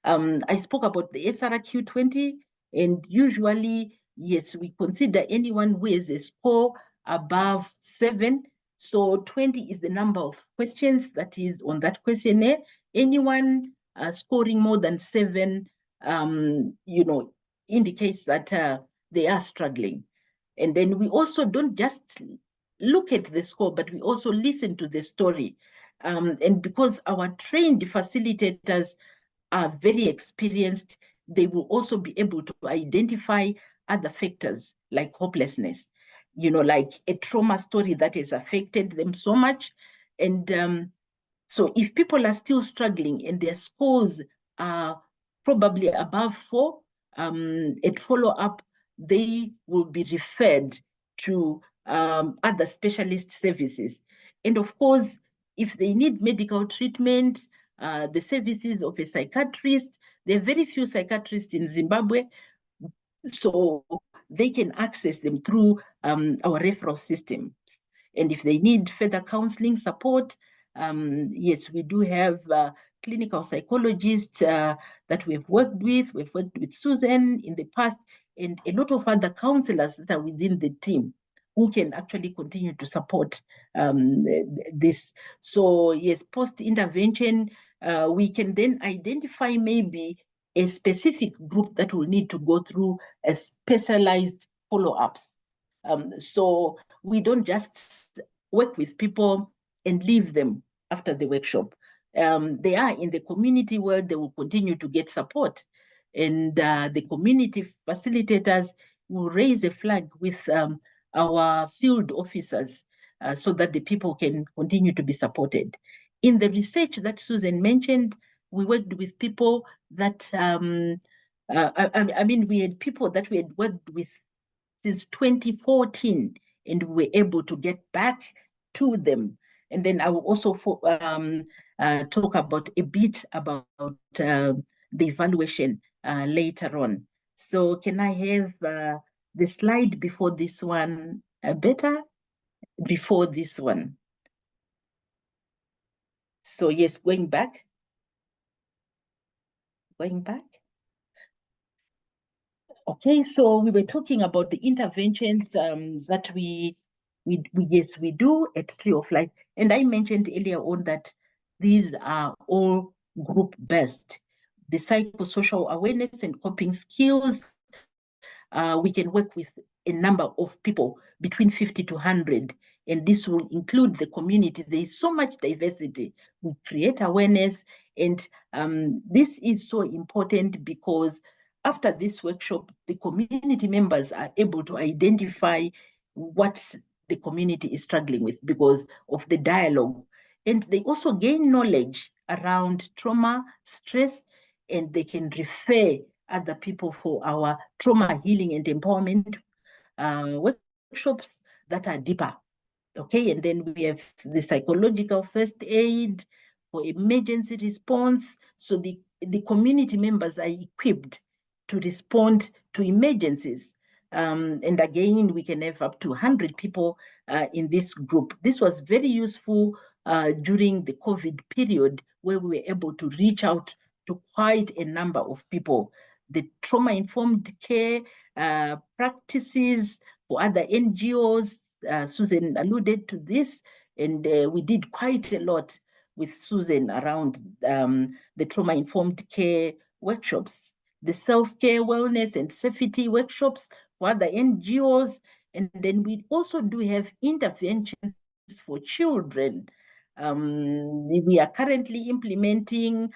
I spoke about the IRCT 20, and usually, yes, we consider anyone who has a score above 7. So 20 is the number of questions that is on that questionnaire. Anyone scoring more than 7, indicates that they are struggling. And then we also don't just look at the score, but we also listen to the story. And because our trained facilitators are very experienced, they will also be able to identify other factors like hopelessness, like a trauma story that has affected them so much. And so if people are still struggling and their scores are probably above 4, at follow-up, they will be referred to other specialist services. And of course, if they need medical treatment, the services of a psychiatrist, there are very few psychiatrists in Zimbabwe, so they can access them through our referral systems. And if they need further counseling support, yes, we do have clinical psychologists that we've worked with. We've worked with Susan in the past, and a lot of other counselors that are within the team who can actually continue to support this. So yes, post-intervention, we can then identify maybe a specific group that will need to go through a specialized follow-ups. So we don't just work with people and leave them after the workshop. They are in the community where they will continue to get support. And the community facilitators will raise a flag with our field officers so that the people can continue to be supported. In the research that Susan mentioned, we worked with people that, we had people that we had worked with since 2014, and we were able to get back to them. And then I will also talk about a bit about the evaluation later on. So can I have the slide before this one better? Before this one. So yes, going back. Going back. Okay, so we were talking about the interventions that we do at Tree of Life. And I mentioned earlier on that these are all group-based. The psychosocial awareness and coping skills, we can work with a number of people between 50 to 100, and this will include the community. There is so much diversity. We create awareness, and this is so important because after this workshop, the community members are able to identify what the community is struggling with because of the dialogue. And they also gain knowledge around trauma, stress, and they can refer other people for our trauma healing and empowerment workshops that are deeper. Okay, and then we have the psychological first aid for emergency response. So the community members are equipped to respond to emergencies. And again, we can have up to 100 people in this group. This was very useful during the COVID period, where we were able to reach out to quite a number of people. The trauma-informed care practices for other NGOs, Susan alluded to this, and we did quite a lot with Susan around the trauma-informed care workshops, the self-care, wellness, and safety workshops for other NGOs. And then we also do have interventions for children. We are currently implementing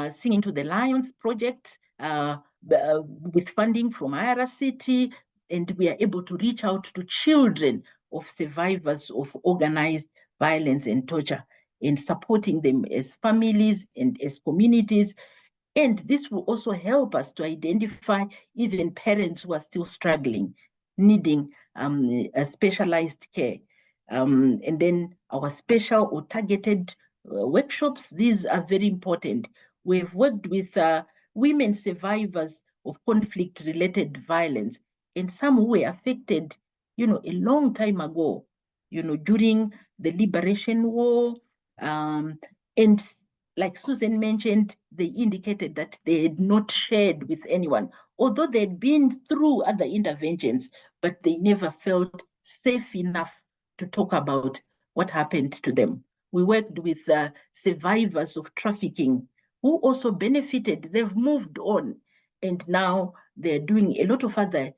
Singing to the Lions project with funding from IRCT, and we are able to reach out to children of survivors of organized violence and torture, and supporting them as families and as communities. And this will also help us to identify even parents who are still struggling, needing a specialized care. And then our special or targeted workshops, these are very important. We've worked with women survivors of conflict-related violence, and some who were affected, a long time ago, during the Liberation War. And like Susan mentioned, they indicated that they had not shared with anyone, although they'd been through other interventions, but they never felt safe enough to talk about what happened to them. We worked with survivors of trafficking who also benefited. They've moved on, and now they're doing a lot of other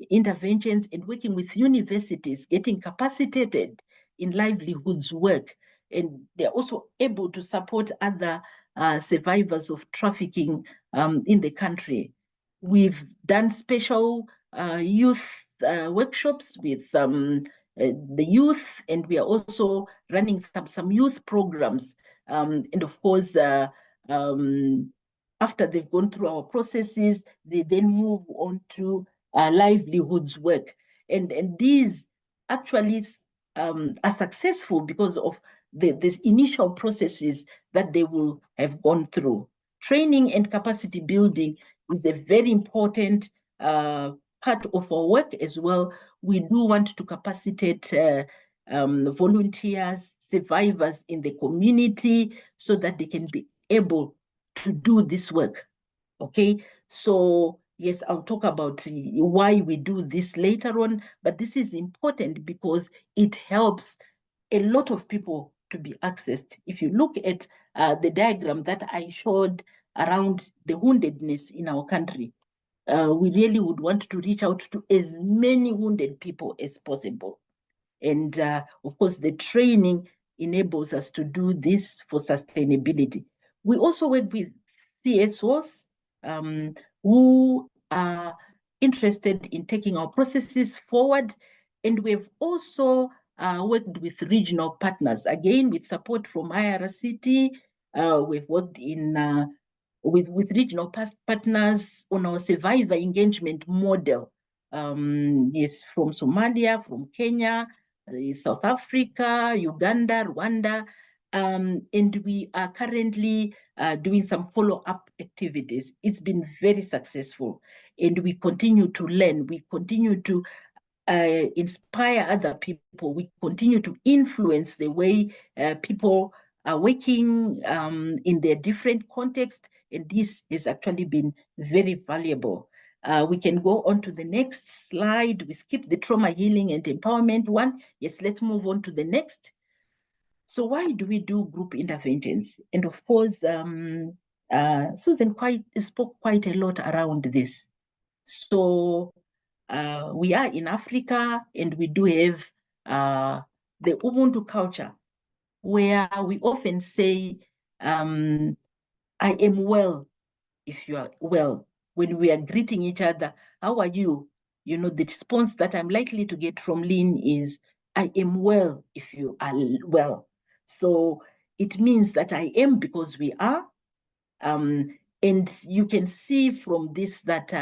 interventions and working with universities, getting capacitated in livelihoods work. And they're also able to support other survivors of trafficking in the country. We've done special youth workshops with the youth, and we are also running some youth programs. And of course, after they've gone through our processes, they then move on to livelihoods work. And these actually are successful because of the initial processes that they will have gone through. Training and capacity building is a very important part of our work as well. We do want to capacitate volunteers, survivors in the community, so that they can be able to do this work. Okay, so yes, I'll talk about why we do this later on, but this is important because it helps a lot of people to be accessed. If you look at the diagram that I showed around the woundedness in our country, we really would want to reach out to as many wounded people as possible. And of course, the training enables us to do this for sustainability. We also work with CSOs who are interested in taking our processes forward. And we've also worked with regional partners, again, with support from IRCT. We've worked with regional partners on our survivor engagement model. Yes, from Somalia, from Kenya, South Africa, Uganda, Rwanda. And we are currently doing some follow-up activities. It's been very successful, and we continue to learn. We continue to inspire other people. We continue to influence the way people are working in their different contexts, and this has actually been very valuable. We can go on to the next slide. We skip the trauma healing and empowerment one. Yes, let's move on to the next. So why do we do group interventions? And of course, Susan spoke quite a lot around this. So we are in Africa, and we do have the Ubuntu culture, where we often say, I am well if you are well. When we are greeting each other, how are you? The response that I'm likely to get from Lynn is, I am well if you are well. So it means that I am because we are. And you can see from this that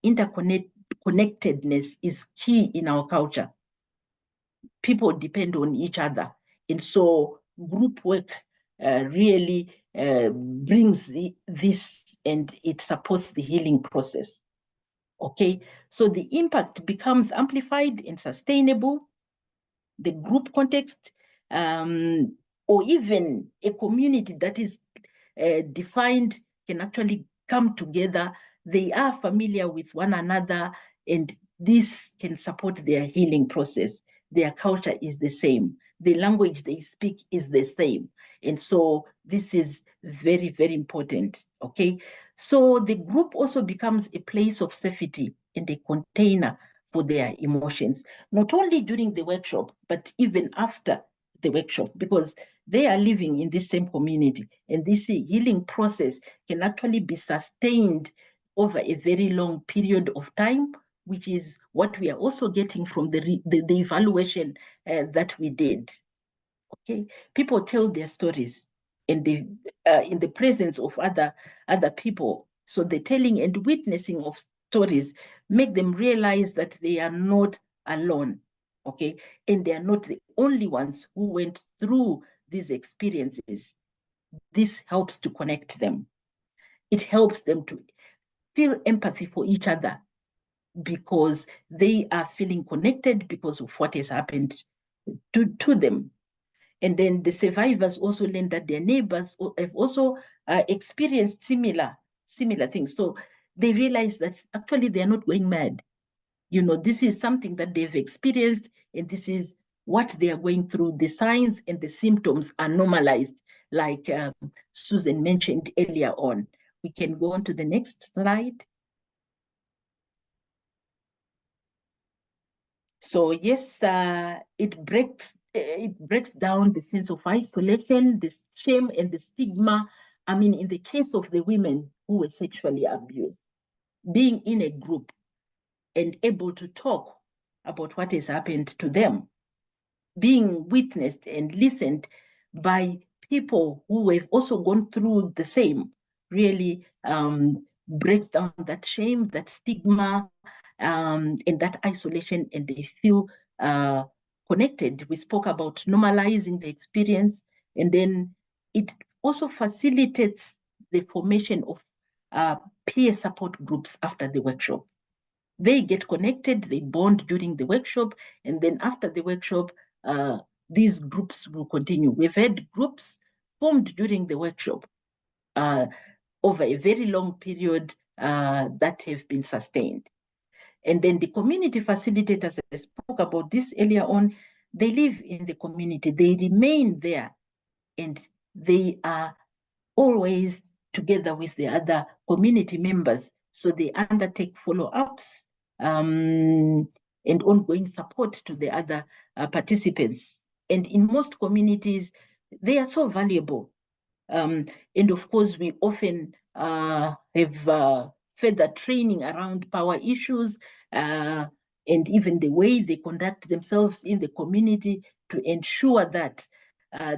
interconnectedness is key in our culture. People depend on each other. And so group work really brings this, and it supports the healing process. Okay, so the impact becomes amplified and sustainable. The group context, or even a community that is defined, can actually come together. They are familiar with one another, and this can support their healing process. Their culture is the same. The language they speak is the same. And so this is very, very important, okay? So the group also becomes a place of safety and a container for their emotions, not only during the workshop, but even after the workshop, because they are living in this same community, and this healing process can actually be sustained over a very long period of time, which is what we are also getting from the evaluation that we did. Okay, people tell their stories in the presence of other people. So the telling and witnessing of stories make them realize that they are not alone. Okay, and they are not the only ones who went through these experiences. This helps to connect them. It helps them to feel empathy for each other, because they are feeling connected because of what has happened to them. And then the survivors also learn that their neighbors have also experienced similar things. So they realize that actually they are not going mad. You know, this is something that they've experienced, and this is what they are going through. The signs and the symptoms are normalized, like Susan mentioned earlier on. We can go on to the next slide. So yes, it breaks down the sense of isolation, the shame, and the stigma. I mean, in the case of the women who were sexually abused, being in a group and able to talk about what has happened to them, being witnessed and listened by people who have also gone through the same, really breaks down that shame, that stigma, and that isolation, and they feel connected. We spoke about normalizing the experience, and then it also facilitates the formation of peer support groups after the workshop. They get connected, they bond during the workshop, and then after the workshop, these groups will continue. We've had groups formed during the workshop over a very long period that have been sustained. And then the community facilitators, I spoke about this earlier on, they live in the community, they remain there, and they are always together with the other community members. So they undertake follow-ups and ongoing support to the other participants. And in most communities, they are so valuable. And of course, we often have further training around power issues and even the way they conduct themselves in the community to ensure that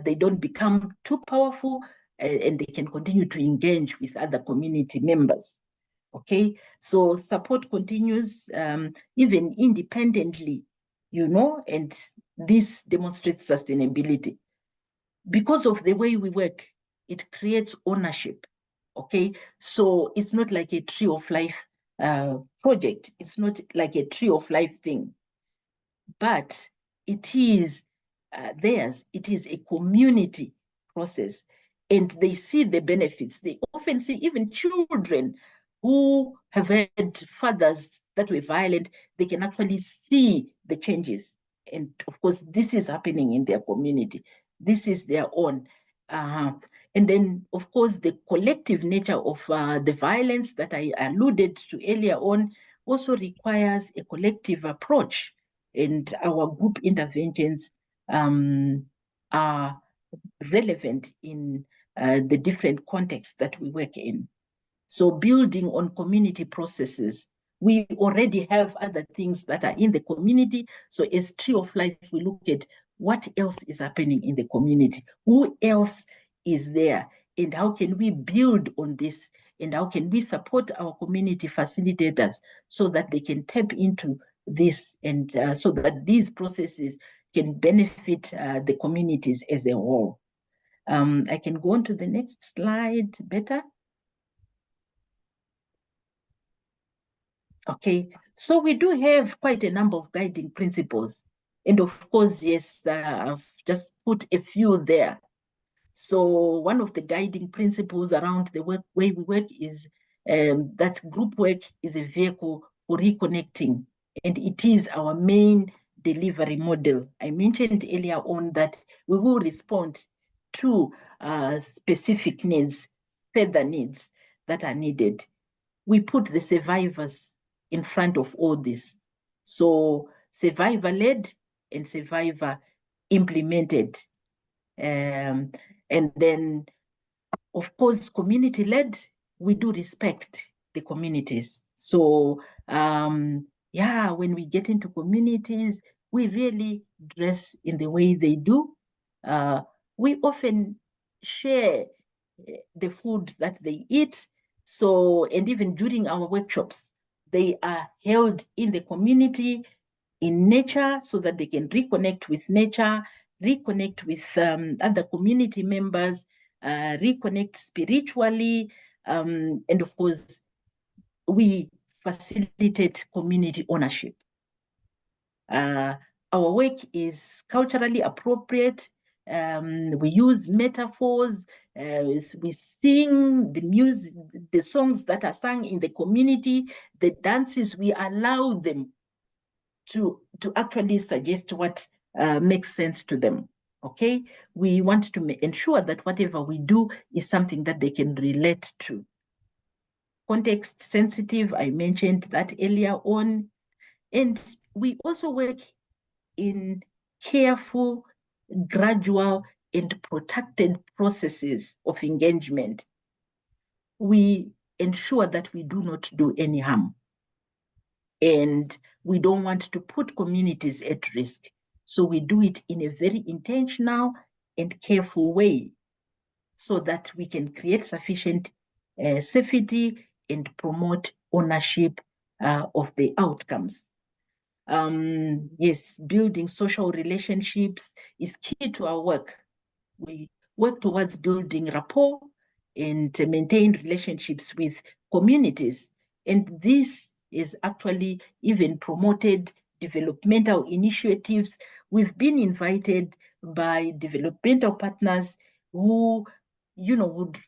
they don't become too powerful and they can continue to engage with other community members. Okay, so support continues even independently, you know, and this demonstrates sustainability. Because of the way we work, it creates ownership. Okay, so it's not like a tree of life project. It's not like a tree of life thing, but it is theirs. It is a community process, and they see the benefits. They often see even children who have had fathers that were violent, they can actually see the changes. And of course, this is happening in their community. This is their own. And then, of course, the collective nature of the violence that I alluded to earlier on also requires a collective approach. And our group interventions are relevant in the different contexts that we work in. So building on community processes We already have other things that are in the community. So as Tree of Life, we look at what else is happening in the community, who else is there, and how can we build on this, and how can we support our community facilitators so that they can tap into this, and so that these processes can benefit the communities as a whole. I can go on to the next slide better. Okay, so we do have quite a number of guiding principles. And of course, yes, I've just put a few there. So one of the guiding principles around the way we work is that group work is a vehicle for reconnecting, and it is our main delivery model. I mentioned earlier on that we will respond to specific needs, further needs that are needed. We put the survivors in front of all this. So survivor-led and survivor implemented. And then, of course, community-led, we do respect the communities. So, yeah, when we get into communities, we really dress in the way they do. We often share the food that they eat. So, and even during our workshops, they are held in the community, in nature, so that they can reconnect with nature, reconnect with other community members, reconnect spiritually, and of course, we facilitate community ownership. Our work is culturally appropriate. We use metaphors. We sing the music, the songs that are sung in the community, the dances. We allow them to actually suggest what makes sense to them. Okay, we want to ensure that whatever we do is something that they can relate to. Context sensitive, I mentioned that earlier on. And we also work in careful, gradual, and protected processes of engagement. We ensure that we do not do any harm. And we don't want to put communities at risk. So we do it in a very intentional and careful way so that we can create sufficient safety and promote ownership of the outcomes. Yes, building social relationships is key to our work. We work towards building rapport and maintain relationships with communities. And this is actually even promoted developmental initiatives. We've been invited by developmental partners who, would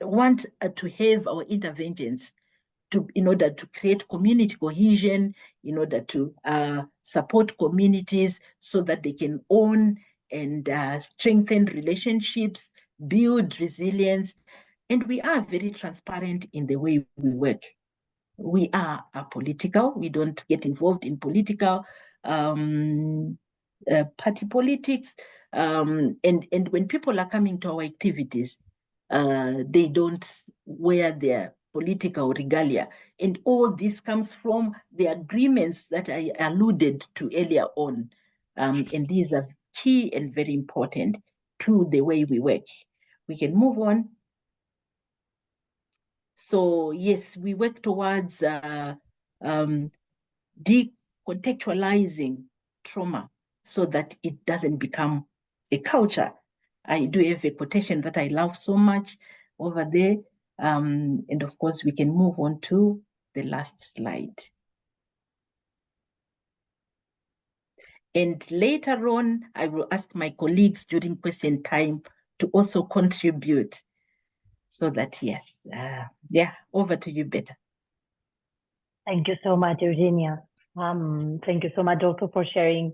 want to have our interventions in order to create community cohesion, in order to support communities so that they can own and strengthen relationships, build resilience. And we are very transparent in the way we work. We are apolitical. We don't get involved in political party politics. And when people are coming to our activities, they don't wear their political regalia. And all this comes from the agreements that I alluded to earlier on. And these are key and very important to the way we work. We can move on. So yes, we work towards decontextualizing trauma so that it doesn't become a culture. I do have a quotation that I love so much over there. And of course, we can move on to the last slide. And later on, I will ask my colleagues during question time to also contribute so that, yes, yeah, over to you, Beta. Thank you so much, Eugenia. Thank you so much also for sharing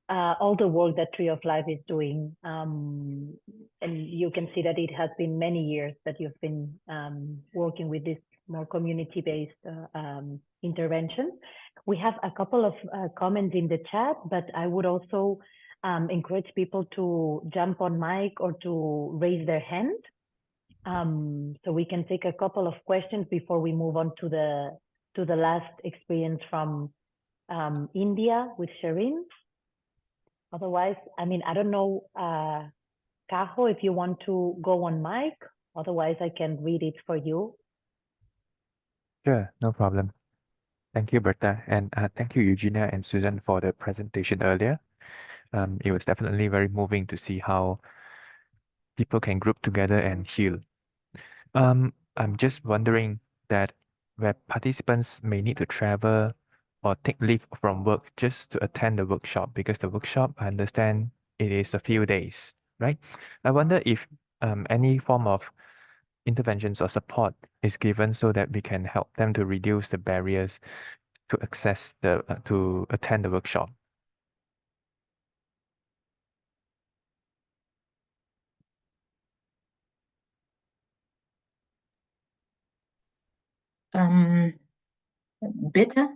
all the work that Tree of Life is doing. And you can see that it has been many years that you've been working with this more community-based intervention. We have a couple of comments in the chat, but I would also encourage people to jump on mic or to raise their hand. So we can take a couple of questions before we move on to to the last experience from India with Shirin. Otherwise, I mean, I don't know, Cajo, if you want to go on mic. Otherwise, I can read it for you. Sure, no problem. Thank you, Berta, and thank you, Eugenia and Susan, for the presentation earlier. It was definitely very moving to see how people can group together and heal. I'm just wondering that where participants may need to travel or take leave from work just to attend the workshop, because the workshop, I understand it is a few days, right? I wonder if any form of interventions or support is given so that we can help them to reduce the barriers to access the to attend the workshop. Beta,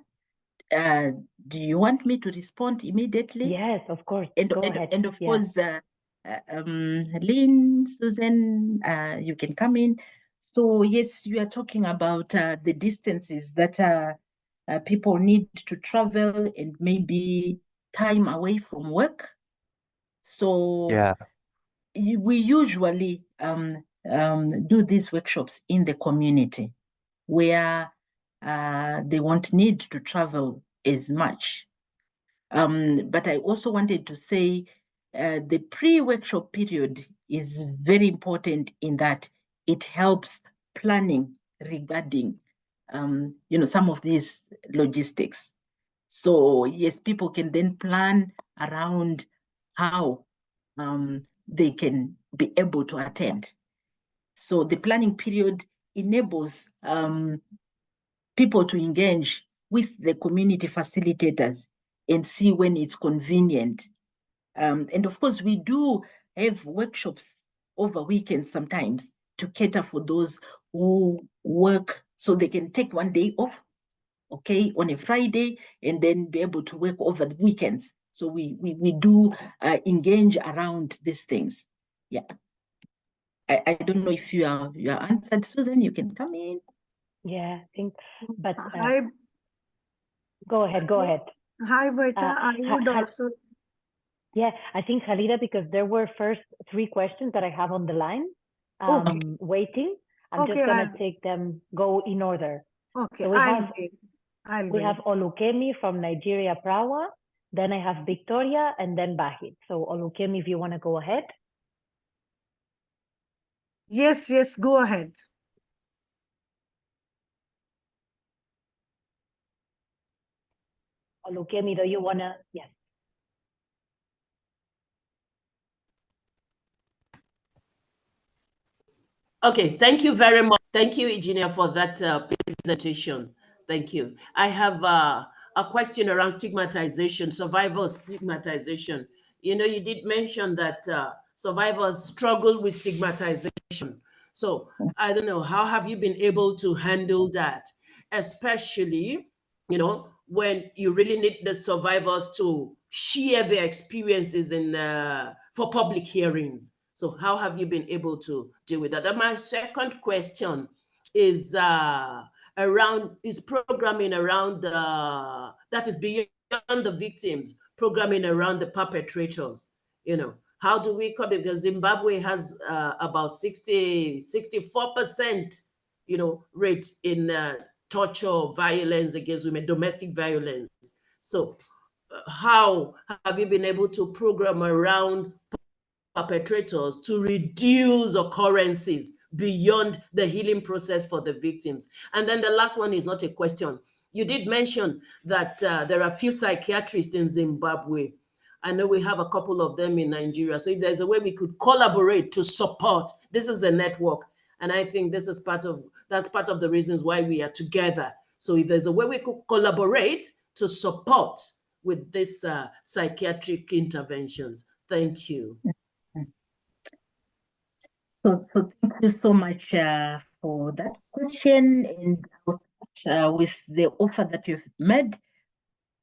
do you want me to respond immediately? Yes, of course. And, Go and, ahead. and of Yeah. course, Lynn, Susan, you can come in. So yes, you are talking about the distances that people need to travel and maybe time away from work. So Yeah. we usually do these workshops in the community where they won't need to travel as much. But I also wanted to say the pre-workshop period is very important in that it helps planning regarding, some of these logistics. So yes, people can then plan around how they can be able to attend. So the planning period enables people to engage with the community facilitators and see when it's convenient. And of course, we do have workshops over weekends sometimes to cater for those who work, so they can take one day off, okay, on a Friday, and then be able to work over the weekends. So we do engage around these things. Yeah. I don't know if you are answered, Susan. You can come in. Yeah, I think, but Hi, go ahead. hi, Berta. I would also. Yeah, I think Khalida, because there were first 3 questions that I have on the line waiting. I'm just gonna take them, go in order. Okay, So we have wait. Olukemi from Nigeria, Prawa. Then I have Victoria and then Bahit. So Olukemi, if you want to go ahead. Yes, go ahead. Olukemi, do you want to? Yes. Okay, thank you very much. Thank you, Eugenia, for that presentation. Thank you. I have a question around stigmatization, survivors stigmatization. You know, you did mention that survivors struggle with stigmatization. So I don't know, how have you been able to handle that? Especially, you know, when you really need the survivors to share their experiences in for public hearings. So how have you been able to deal with that? And my second question is programming around that is beyond the victims, programming around the perpetrators. You know, how do we come? Because Zimbabwe has about 64%, you know, rate in torture, violence against women, domestic violence. So how have you been able to program around perpetrators to reduce occurrences beyond the healing process for the victims? And then the last one is not a question. You did mention that there are few psychiatrists in Zimbabwe. I know we have a couple of them in Nigeria. So if there's a way we could collaborate to support, this is a network. And I think this is part of the reasons why we are together. So if there's a way we could collaborate to support with these psychiatric interventions. Thank you. So thank you so much for that question, and with the offer that you've made.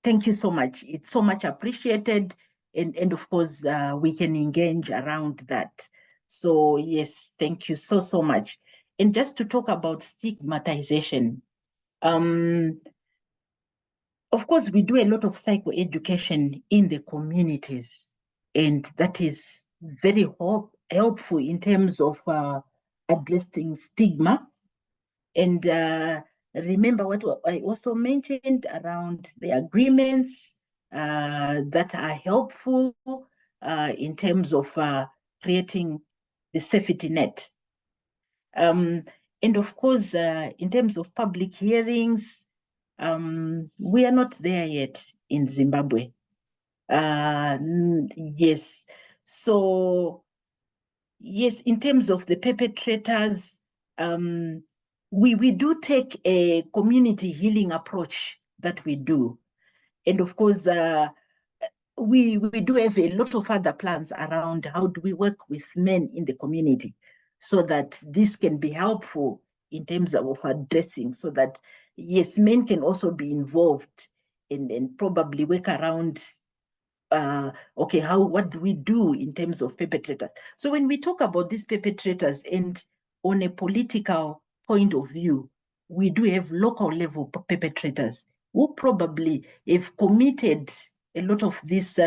Thank you so much. It's so much appreciated. And of course, we can engage around that. So yes, thank you so much. And just to talk about stigmatization, Of course, we do a lot of psychoeducation in the communities, and that is very helpful in terms of addressing stigma. And remember what I also mentioned around the agreements that are helpful in terms of creating the safety net. And of course, in terms of public hearings, we are not there yet in Zimbabwe. Yes. So, yes, in terms of the perpetrators, we do take a community healing approach that we do. And of course, we do have a lot of other plans around how do we work with men in the community so that this can be helpful in terms of addressing, so that, yes, men can also be involved and probably work around, okay, what do we do in terms of perpetrators? So when we talk about these perpetrators and on a political point of view, we do have local level perpetrators who probably have committed a lot of this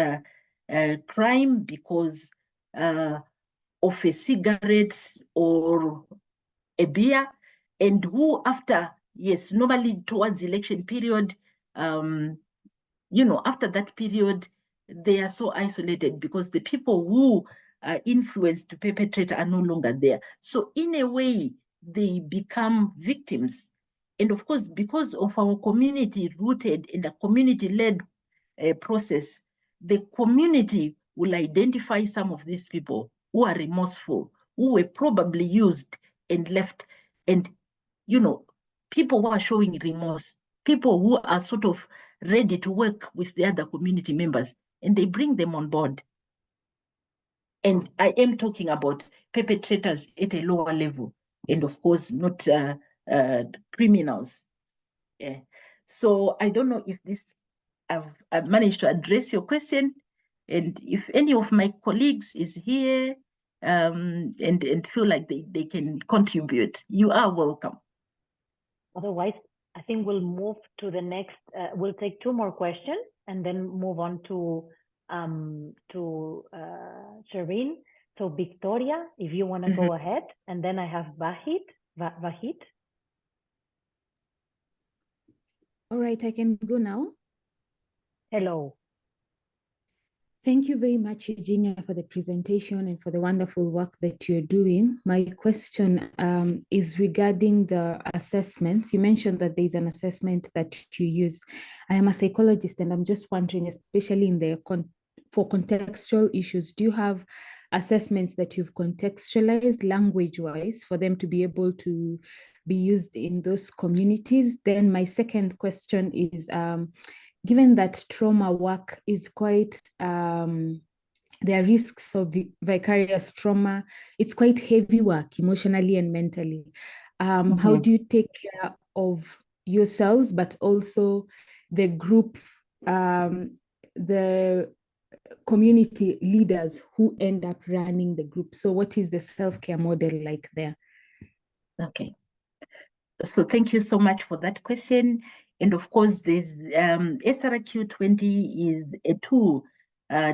crime because of a cigarette or a beer, and who after, yes, normally towards election period, after that period, they are so isolated because the people who are influenced to perpetrate are no longer there. So in a way, they become victims. And of course, because of our community rooted in the community-led process, the community will identify some of these people who are remorseful, who were probably used and left. And, people who are showing remorse, people who are sort of ready to work with the other community members, and they bring them on board. And I am talking about perpetrators at a lower level, and of course, not criminals. Yeah. So I don't know if this I've managed to address your question, and if any of my colleagues is here and feel like they can contribute, you are welcome. Otherwise, I think we'll move to the next. We'll take two more questions and then move on to Shirin. So Victoria, if you want to go ahead, and then I have Vahid. All right, I can go now. Hello. Thank you very much, Eugenia, for the presentation and for the wonderful work that you're doing. My question is regarding the assessments. You mentioned that there's an assessment that you use. I am a psychologist, and I'm just wondering, especially in the for contextual issues, do you have assessments that you've contextualized language-wise for them to be able to be used in those communities? Then my second question is, given that trauma work is quite, there are risks of vicarious trauma, it's quite heavy work emotionally and mentally. How do you take care of yourselves, but also the group, the community leaders who end up running the group? So what is the self-care model like there? Okay. So thank you so much for that question. And of course, this IRCT 20 is a tool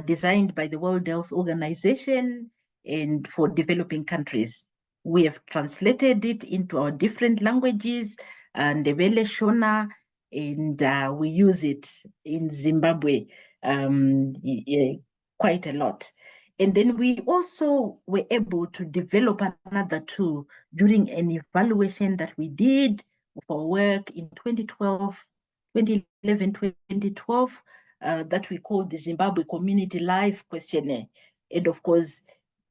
designed by the World Health Organization and for developing countries. We have translated it into our different languages, Ndebele, Shona, and we use it in Zimbabwe quite a lot. And then we also were able to develop another tool during an evaluation that we did for work in 2011, 2012, that we called the Zimbabwe Community Life Questionnaire. And of course,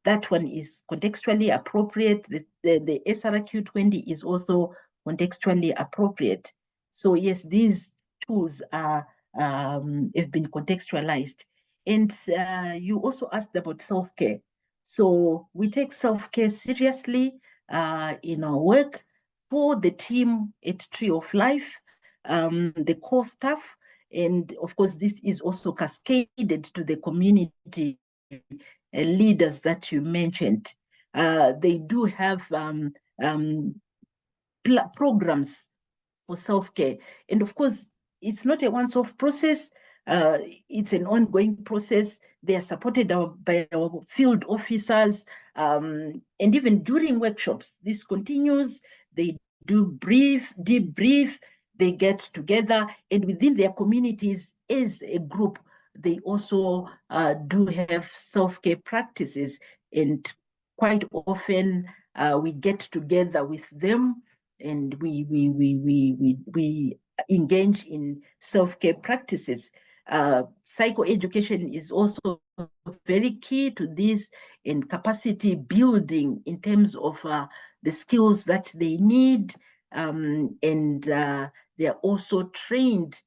that one is contextually appropriate. The IRCT 20 is also contextually appropriate. So yes, these tools are have been contextualized. And you also asked about self-care. So we take self-care seriously in our work for the team at Tree of Life, the core staff, and of course, this is also cascaded to the community leaders that you mentioned. They do have programs for self-care. And of course, it's not a once-off process. It's an ongoing process. They are supported by our field officers. And even during workshops, this continues. They do debrief, they get together, and within their communities as a group, they also do have self-care practices. And quite often we get together with them and we engage in self-care practices. Psychoeducation is also very key to this, in capacity building in terms of the skills that they need, and they are also trained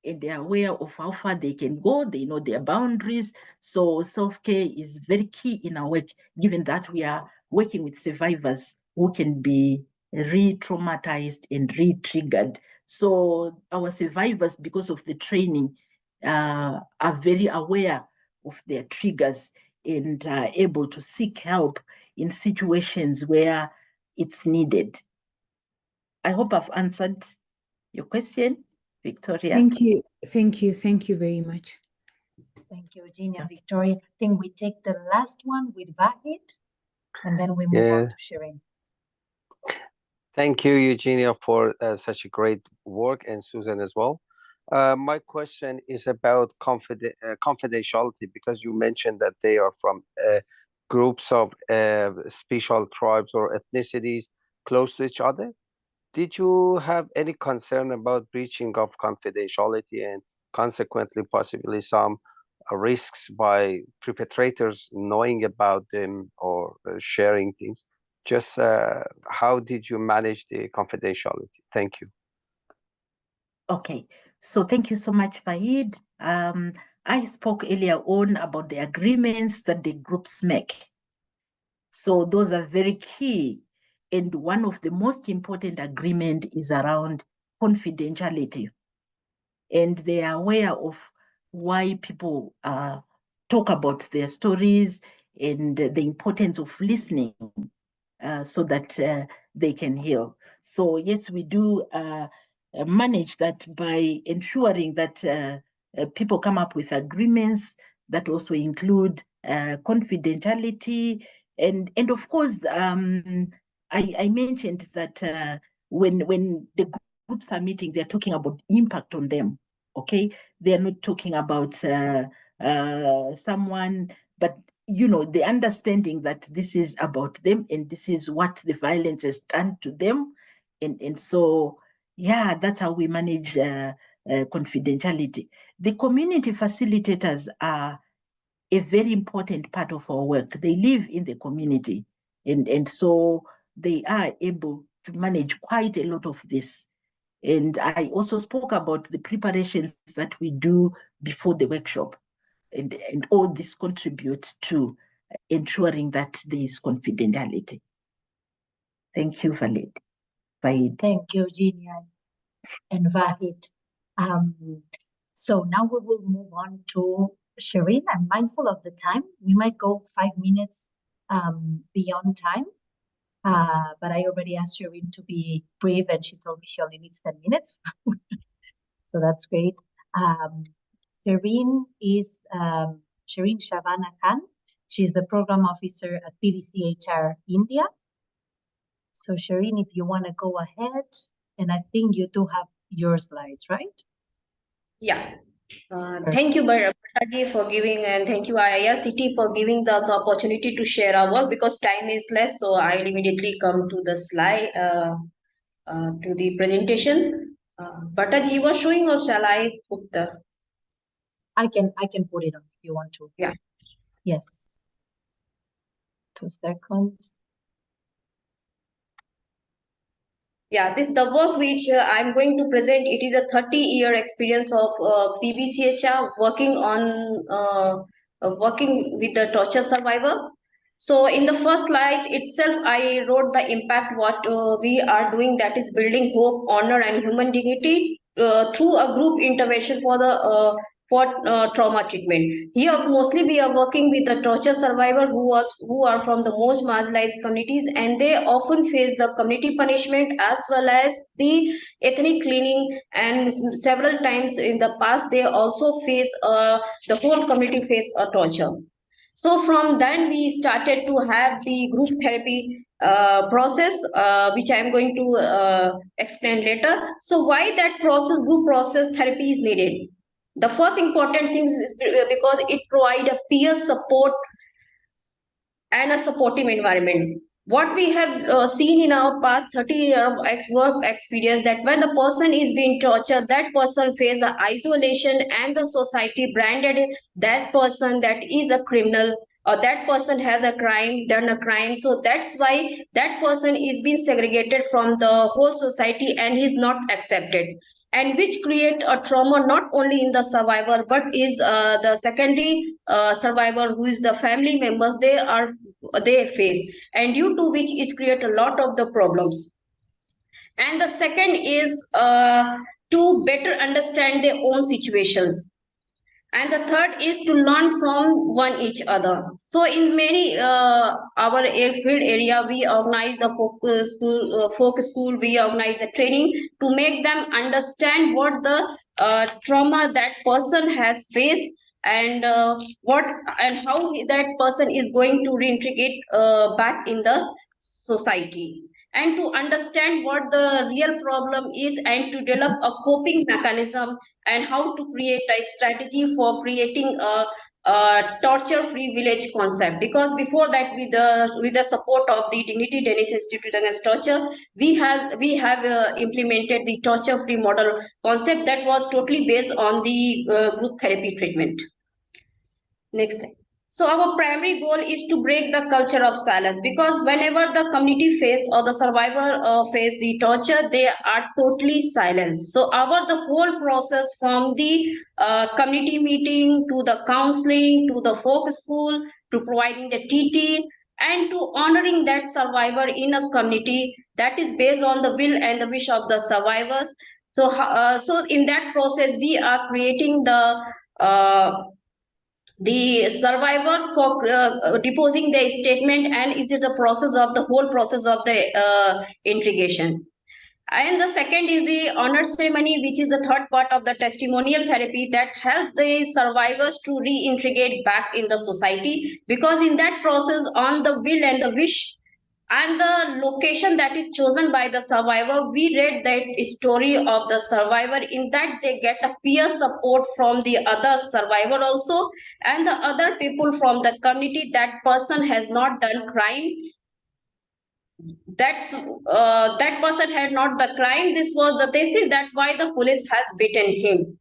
and they are aware of how far they can go. They know their boundaries. So self-care is very key in our work, given that we are working with survivors who can be re-traumatized and re-triggered. So our survivors, because of the training, are very aware of their triggers and are able to seek help in situations where it's needed. I hope I've answered your question, Victoria. Thank you. Thank you. Thank you very much. Thank you, Eugenia. Victoria, I think we take the last one with Wyatt, and then we move on to Shirin. Thank you, Eugenia, for such a great work, and Susan as well. My question is about confidentiality, because you mentioned that they are from groups of special tribes or ethnicities close to each other. Did you have any concern about breaching of confidentiality and consequently possibly some risks by perpetrators knowing about them or sharing things? Just how did you manage the confidentiality? Thank you. Okay, so thank you so much, Wyatt. I spoke earlier on about the agreements that the groups make. So those are very key. And one of the most important agreement is around confidentiality. And they are aware of why people talk about their stories and the importance of listening so that they can heal. So yes, we do manage that by ensuring that people come up with agreements that also include confidentiality. And of course, I mentioned that when the groups are meeting, they're talking about impact on them, okay? They're not talking about someone, but the understanding that this is about them and this is what the violence has done to them. And so, yeah, that's how we manage confidentiality. The community facilitators are a very important part of our work. They live in the community. And so they are able to manage quite a lot of this. And I also spoke about the preparations that we do before the workshop. And all this contribute to ensuring that there is confidentiality. Thank you, Wyatt. Thank you, Eugenia and Wyatt. So now we will move on to Shirin. I'm mindful of the time. We might go 5 minutes beyond time, but I already asked Shirin to be brief, and she told me she only needs 10 minutes. So that's great. Shirin is Shirin Shabana Khan. She's the program officer at PVCHR India. So Shirin, if you want to go ahead, and I think you do have your slides, right? Yeah. Thank you, Bhartaji, for giving, and thank you, IRCT, for giving us opportunity to share our work, because time is less. So I will immediately come to the slide, to the presentation. Bhartaji, you were showing, or shall I put the? I can put it on if you want to. Yeah. Yes. 2 seconds. Yeah, the work which I'm going to present, it is a 30-year experience of PVCHR working with the torture survivor. So in the first slide itself, I wrote the impact what we are doing, that is building hope, honor, and human dignity through a group intervention for the for trauma treatment. Here mostly we are working with the torture survivor who are from the most marginalized communities, and they often face the community punishment as well as the ethnic cleaning, and several times in the past they also face the whole community face a torture. So from then we started to have the group therapy process, which I am going to explain later. So why that process, group process therapy is needed? The first important thing is because it provides a peer support and a supportive environment. What we have seen in our past 30 years of work experience, that when the person is being tortured, that person faces isolation, and the society branded that person that is a criminal, or that person has a crime, done a crime. So that's why that person is being segregated from the whole society and is not accepted, and which create a trauma not only in the survivor but is the secondary survivor, who is the family members they face, and due to which it create a lot of the problems. And the second is to better understand their own situations, and the third is to learn from one each other. So in many our field area, we organize the folk school, we organize the training to make them understand what the trauma that person has faced, and what and how that person is going to reintegrate back in the society, and to understand what the real problem is, and to develop a coping mechanism, and how to create a strategy for creating a torture-free village concept. Because before that, with the support of the Dignity Danish Institute Against Torture, we have implemented the torture-free model concept that was totally based on the group therapy treatment. Next slide. So our primary goal is to break the culture of silence, because whenever the community face or the survivor face the torture, they are totally silenced. So the whole process, from the community meeting to the counseling to the folk school to providing the TT and to honoring that survivor in a community, that is based on the will and the wish of the survivors. So so in that process we are creating the survivor for deposing their statement, and is it the process of the whole process of the integration. And the second is the honor ceremony, which is the third part of the testimonial therapy that help the survivors to reintegrate back in the society, because in that process, on the will and the wish and the location that is chosen by the survivor, we read that story of the survivor. In that they get a peer support from the other survivor also, and the other people from the community. That person has not done crime, that person had not the crime, this was the thesis, that why the police has beaten him.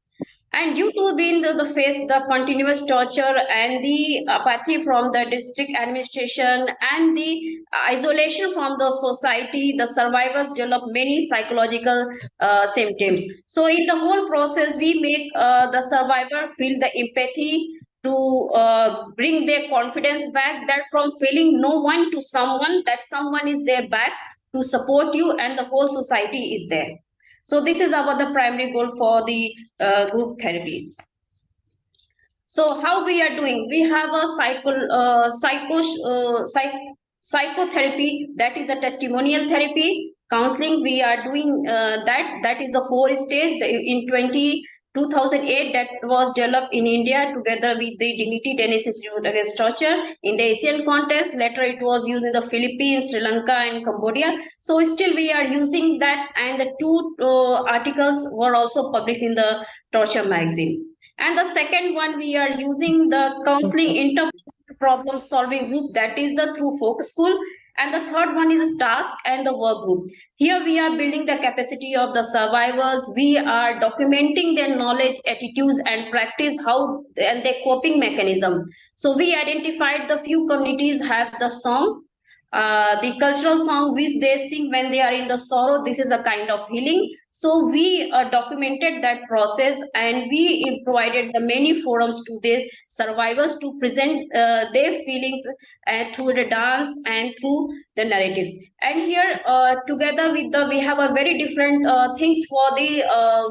And due to being the face the continuous torture and the apathy from the district administration and the isolation from the society, the survivors develop many psychological symptoms. So in the whole process, we make the survivor feel the empathy, to bring their confidence back, that from feeling no one to someone, that someone is there back to support you, and the whole society is there. So this is the primary goal for the group therapies. So how we are doing? We have a psychotherapy, that is a testimonial therapy. Counseling, we are doing that is a 4 stage. In 2008, that was developed in India together with the Dignity Danish Institute Against Torture in the Asian contest. Later it was used in the Philippines, Sri Lanka and Cambodia. So still we are using that, and the 2 articles were also published in the Torture magazine. And the second one, we are using the counseling interpersonal problem solving group, that is the through folk school. And the third one is task and the work group. Here we are building the capacity of the survivors. We are documenting their knowledge, attitudes and practice, how and their coping mechanism. So we identified the few communities have the song, the cultural song which they sing when they are in the sorrow, this is a kind of healing. So we documented that process, and we provided the many forums to the survivors to present their feelings through the dance and through the narratives. And here together with we have a very different things for the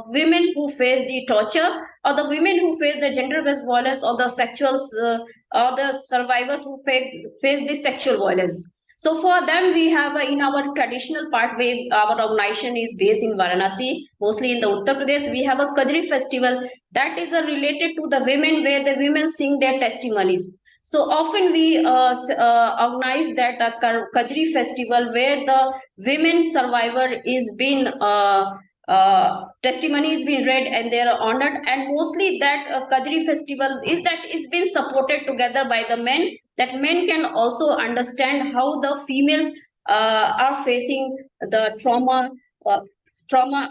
women who face the torture, or the women who face the gender-based violence, or the sexual or the survivors who face the sexual violence. So for them, we have in our traditional part where our organization is based in Varanasi, mostly in the Uttar Pradesh, we have a Kajri festival that is related to the women, where the women sing their testimonies. So often we organize that Kajri festival where the women survivor is being testimony is being read and they are honored, and mostly that Kajri festival is being supported together by the men, that men can also understand how the females are facing the trauma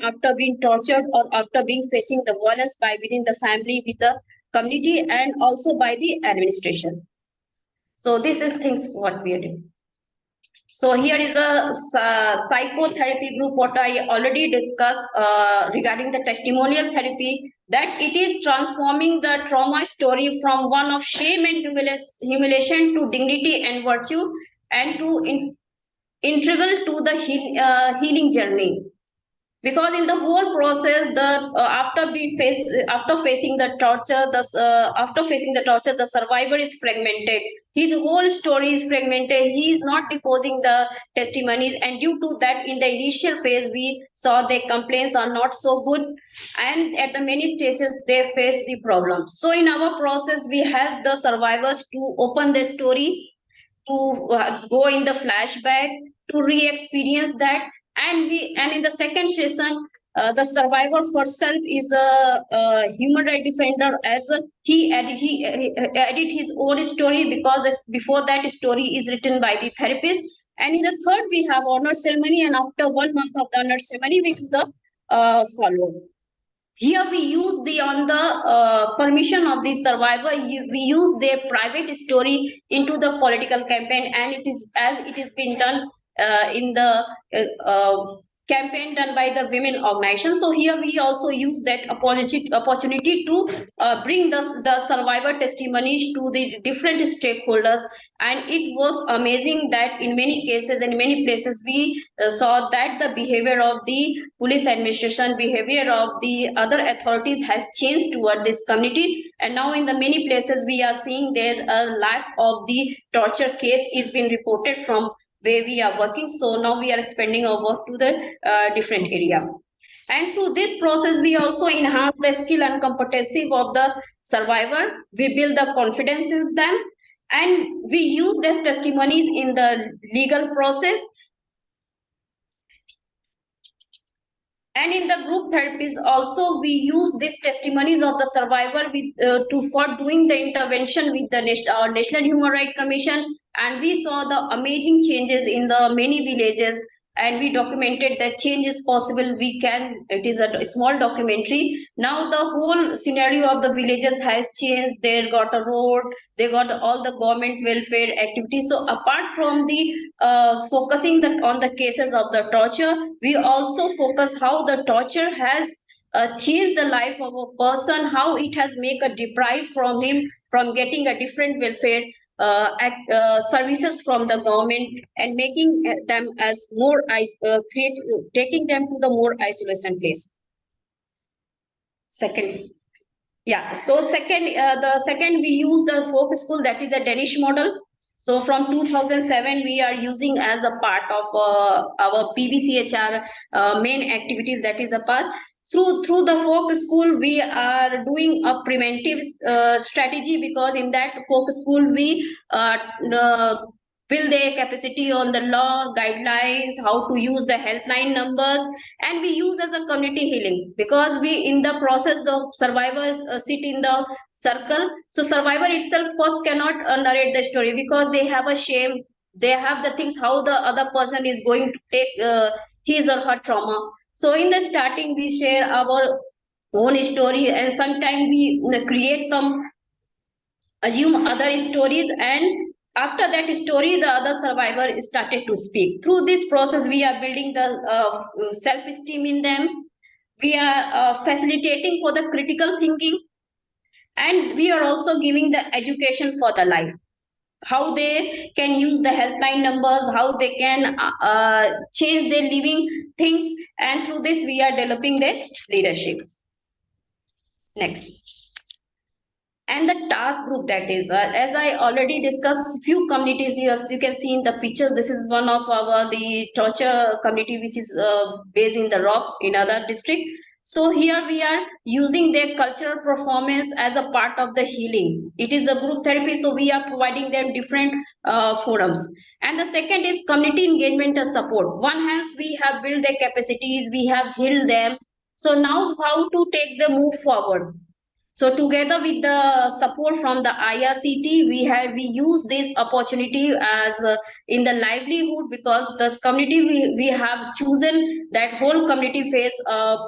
after being tortured, or after being facing the violence by within the family, with the community, and also by the administration. So this is things what we are doing. So here is a psychotherapy group, what I already discussed regarding the testimonial therapy, that it is transforming the trauma story from one of shame and humiliation to dignity and virtue, and to integral to the healing journey. Because in the whole process, after facing the torture, the survivor is fragmented. His whole story is fragmented. He is not deposing the testimonies, and due to that, in the initial phase, we saw the complaints are not so good, and at the many stages they face the problem. So in our process, we help the survivors to open their story, to go in the flashback, to re-experience that. And in the second session, the survivor for self is a human rights defender, as he edit his own story, because before that story is written by the therapist. And in the third, we have honor ceremony, and after 1 month of the honor ceremony, we do the follow. Here we use on the permission of the survivor, we use their private story into the political campaign, and it is been done in the campaign done by the women organization. So here we also use that opportunity to bring the survivor testimonies to the different stakeholders, and it was amazing that in many cases and many places we saw that the behavior of the police administration, behavior of the other authorities has changed toward this community, and now in the many places we are seeing there a lack of the torture case is being reported from where we are working. So now we are expanding our work to the different area. And through this process, we also enhance the skill and competency of the survivor. We build the confidence in them, and we use these testimonies in the legal process. And in the group therapies also, we use these testimonies of the survivor for doing the intervention with the National Human Rights Commission. And we saw the amazing changes in the many villages, and we documented that change is possible. It is a small documentary. Now the whole scenario of the villages has changed. They got a road, they got all the government welfare activities. So apart from the focusing on the cases of the torture, we also focus how the torture has changed the life of a person, how it has made a deprived from him from getting a different welfare services from the government, and making them as more taking them to the more isolation place. Second, the second we use the folk school, that is a Danish model. So from 2007 we are using as a part of our PVCHR main activities, that is a part. Through the folk school, we are doing a preventive strategy, because in that folk school we build their capacity on the law guidelines, how to use the helpline numbers, and we use as a community healing, because we in the process the survivors sit in the circle. So survivor itself first cannot narrate the story, because they have a shame, they have the things how the other person is going to take his or her trauma. So in the starting, we share our own story, and sometimes we create some assume other stories, and after that story, the other survivor started to speak. Through this process, we are building the self-esteem in them. We are facilitating for the critical thinking, and we are also giving the education for the life, how they can use the helpline numbers, how they can change their living things, and through this we are developing their leadership. Next. And the task group, that is, as I already discussed, few communities here, as you can see in the pictures, this is one of the torture community which is based in the rock in other district. So here we are using their cultural performance as a part of the healing. It is a group therapy, so we are providing them different forums. And the second is community engagement and support. One hand, we have built their capacities, we have healed them. So now how to take the move forward? So together with the support from the IRCT, we use this opportunity as in the livelihood, because the community we have chosen that whole community face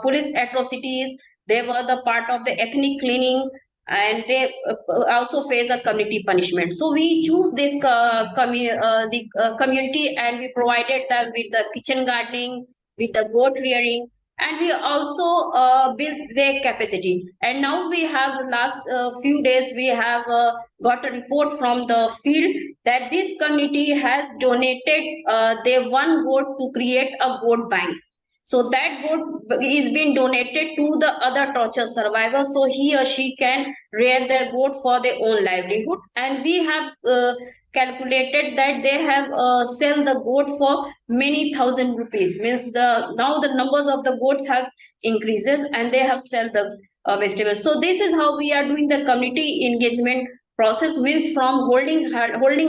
police atrocities. They were the part of the ethnic cleaning, and they also face a community punishment. So we choose this community, and we provided them with the kitchen gardening, with the goat rearing, and we also built their capacity. And now we have last few days we have got a report from the field that this community has donated their one goat to create a goat bank. So that goat is being donated to the other torture survivors, so he or she can rear their goat for their own livelihood. And we have calculated that they have sell the goat for many thousand rupees, means now the numbers of the goats have increases, and they have sell the vegetables. So this is how we are doing the community engagement process, means from holding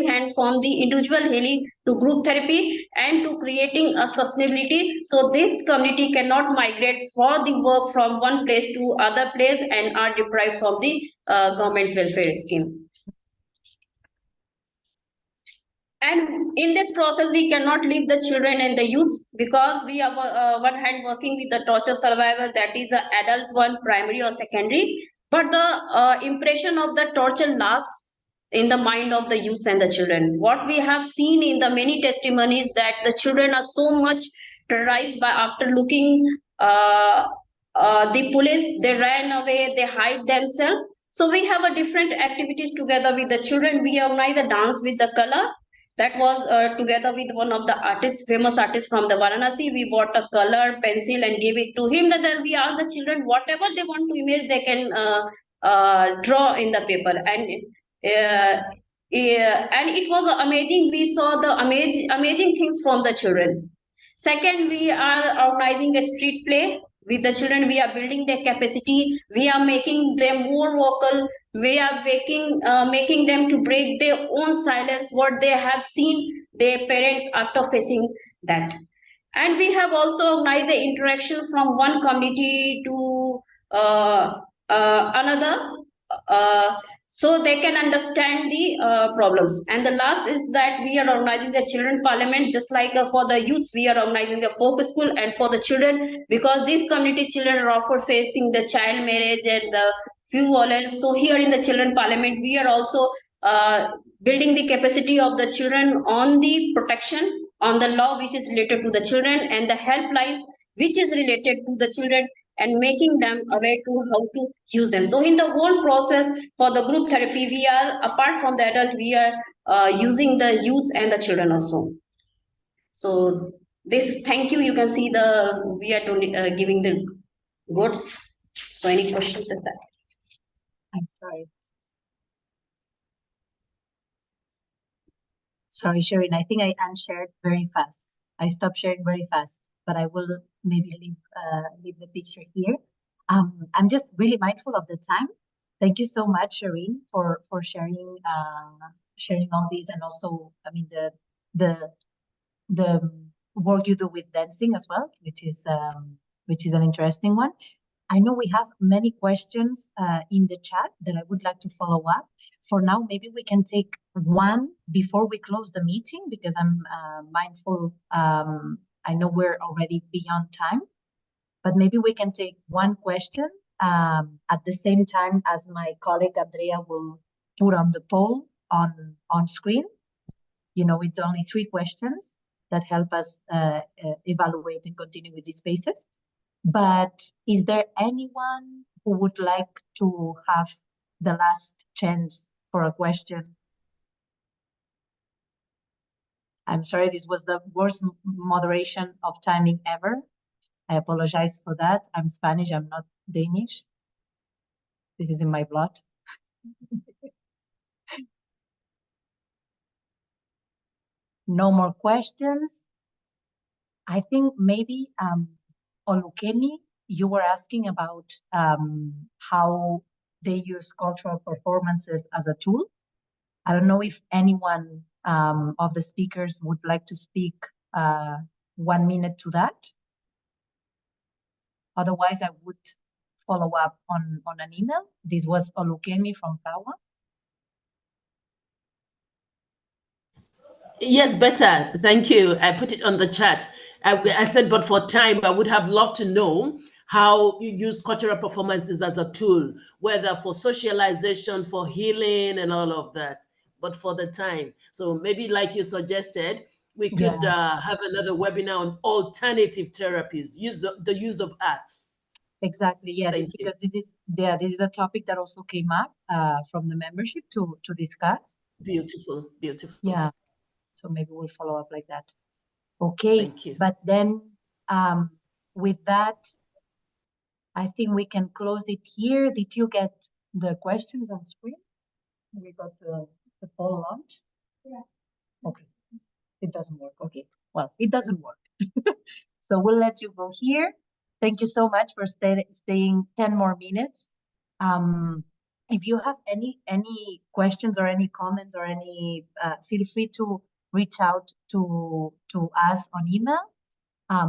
hand from the individual healing to group therapy and to creating a sustainability, so this community cannot migrate for the work from one place to other place and are deprived from the government welfare scheme. And in this process, we cannot leave the children and the youths, because we are one hand working with the torture survivor, that is the adult one, primary or secondary. But the impression of the torture lasts in the mind of the youths and the children. What we have seen in the many testimonies, that the children are so much terrorized by after looking the police, they ran away, they hide themselves. So we have a different activities together with the children. We organize a dance with the color. That was together with one of the artists, famous artists from the Varanasi. We bought a color pencil and gave it to him. That then we asked the children whatever they want to image, they can draw in the paper. And it was amazing. We saw the amazing things from the children. Second, we are organizing a street play with the children. We are building their capacity. We are making them more vocal. We are making them to break their own silence, what they have seen their parents after facing that. And we have also organized the interaction from one community to another, so they can understand the problems. And the last is that we are organizing the children parliament, just like for the youths, we are organizing the focus school, and for the children, because these community children are often facing the child marriage and the few violence. So here in the children parliament, we are also building the capacity of the children on the protection, on the law which is related to the children, and the helplines which is related to the children, and making them aware to how to use them. So in the whole process for the group therapy, we are, apart from the adult, we are using the youths and the children also. So this, thank you. You can see we are giving the goats. So any questions at that? I'm sorry. Sorry, Shirin, I think I unshared very fast. I stopped sharing very fast, but I will maybe leave the picture here. I'm just really mindful of the time. Thank you so much, Shirin, for sharing sharing all these, and also, I mean, the work you do with dancing as well, which is an interesting one. I know we have many questions in the chat that I would like to follow up. For now, maybe we can take one before we close the meeting, because I'm mindful. I know we're already beyond time, but maybe we can take one question at the same time as my colleague Andrea will put on the poll on screen. it's only 3 questions that help us evaluate and continue with these spaces. But is there anyone who would like to have the last chance for a question? I'm sorry, this was the worst moderation of timing ever. I apologize for that. I'm Spanish, I'm not Danish. This is in my blood. No more questions. I think maybe Olukemi, you were asking about how they use cultural performances as a tool. I don't know if anyone of the speakers would like to speak 1 minute to that. Otherwise, I would follow up on an email. This was Olukemi from Tawa. Yes, better. Thank you. I put it on the chat. I said, but for time, I would have loved to know how you use cultural performances as a tool, whether for socialization, for healing, and all of that. But for the time, so maybe like you suggested, we could have another webinar on alternative therapies, the use of arts. Exactly. Yeah, Thank you. because this is a topic that also came up from the membership to discuss. Beautiful, beautiful. Yeah. So maybe we'll follow up like that. Okay. Thank you. But then with that, I think we can close it here. Did you get the questions on screen? We got the poll launch? Yeah. Okay. It doesn't work. Okay. Well, it doesn't work. So we'll let you go here. Thank you so much for staying 10 more minutes. If you have any questions or any comments or any, feel free to reach out to us on email.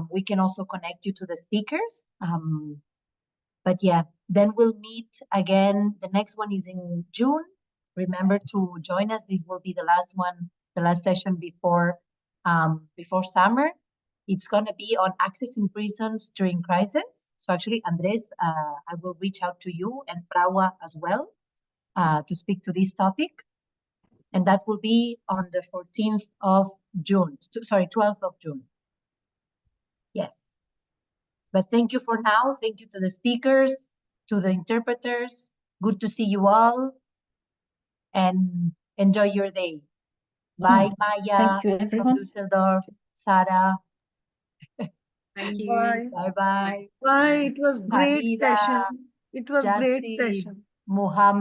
We can also connect you to the speakers. But yeah, then we'll meet again. The next one is in June. Remember to join us. This will be the last one, the last session before summer. It's going to be on accessing prisons during crisis. So actually, Andres, I will reach out to you and Prawa as well to speak to this topic. And that will be on the 14th of June. Sorry, 12th of June. Yes. But thank you for now. Thank you to the speakers, to the interpreters. Good to see you all. And enjoy your day. Bye, Maya. Thank you, everyone. From Düsseldorf. Sarah. Thank you. Bye. Bye-bye. Bye. It was great Hamida, session. It was great Justin, session. Muhammad.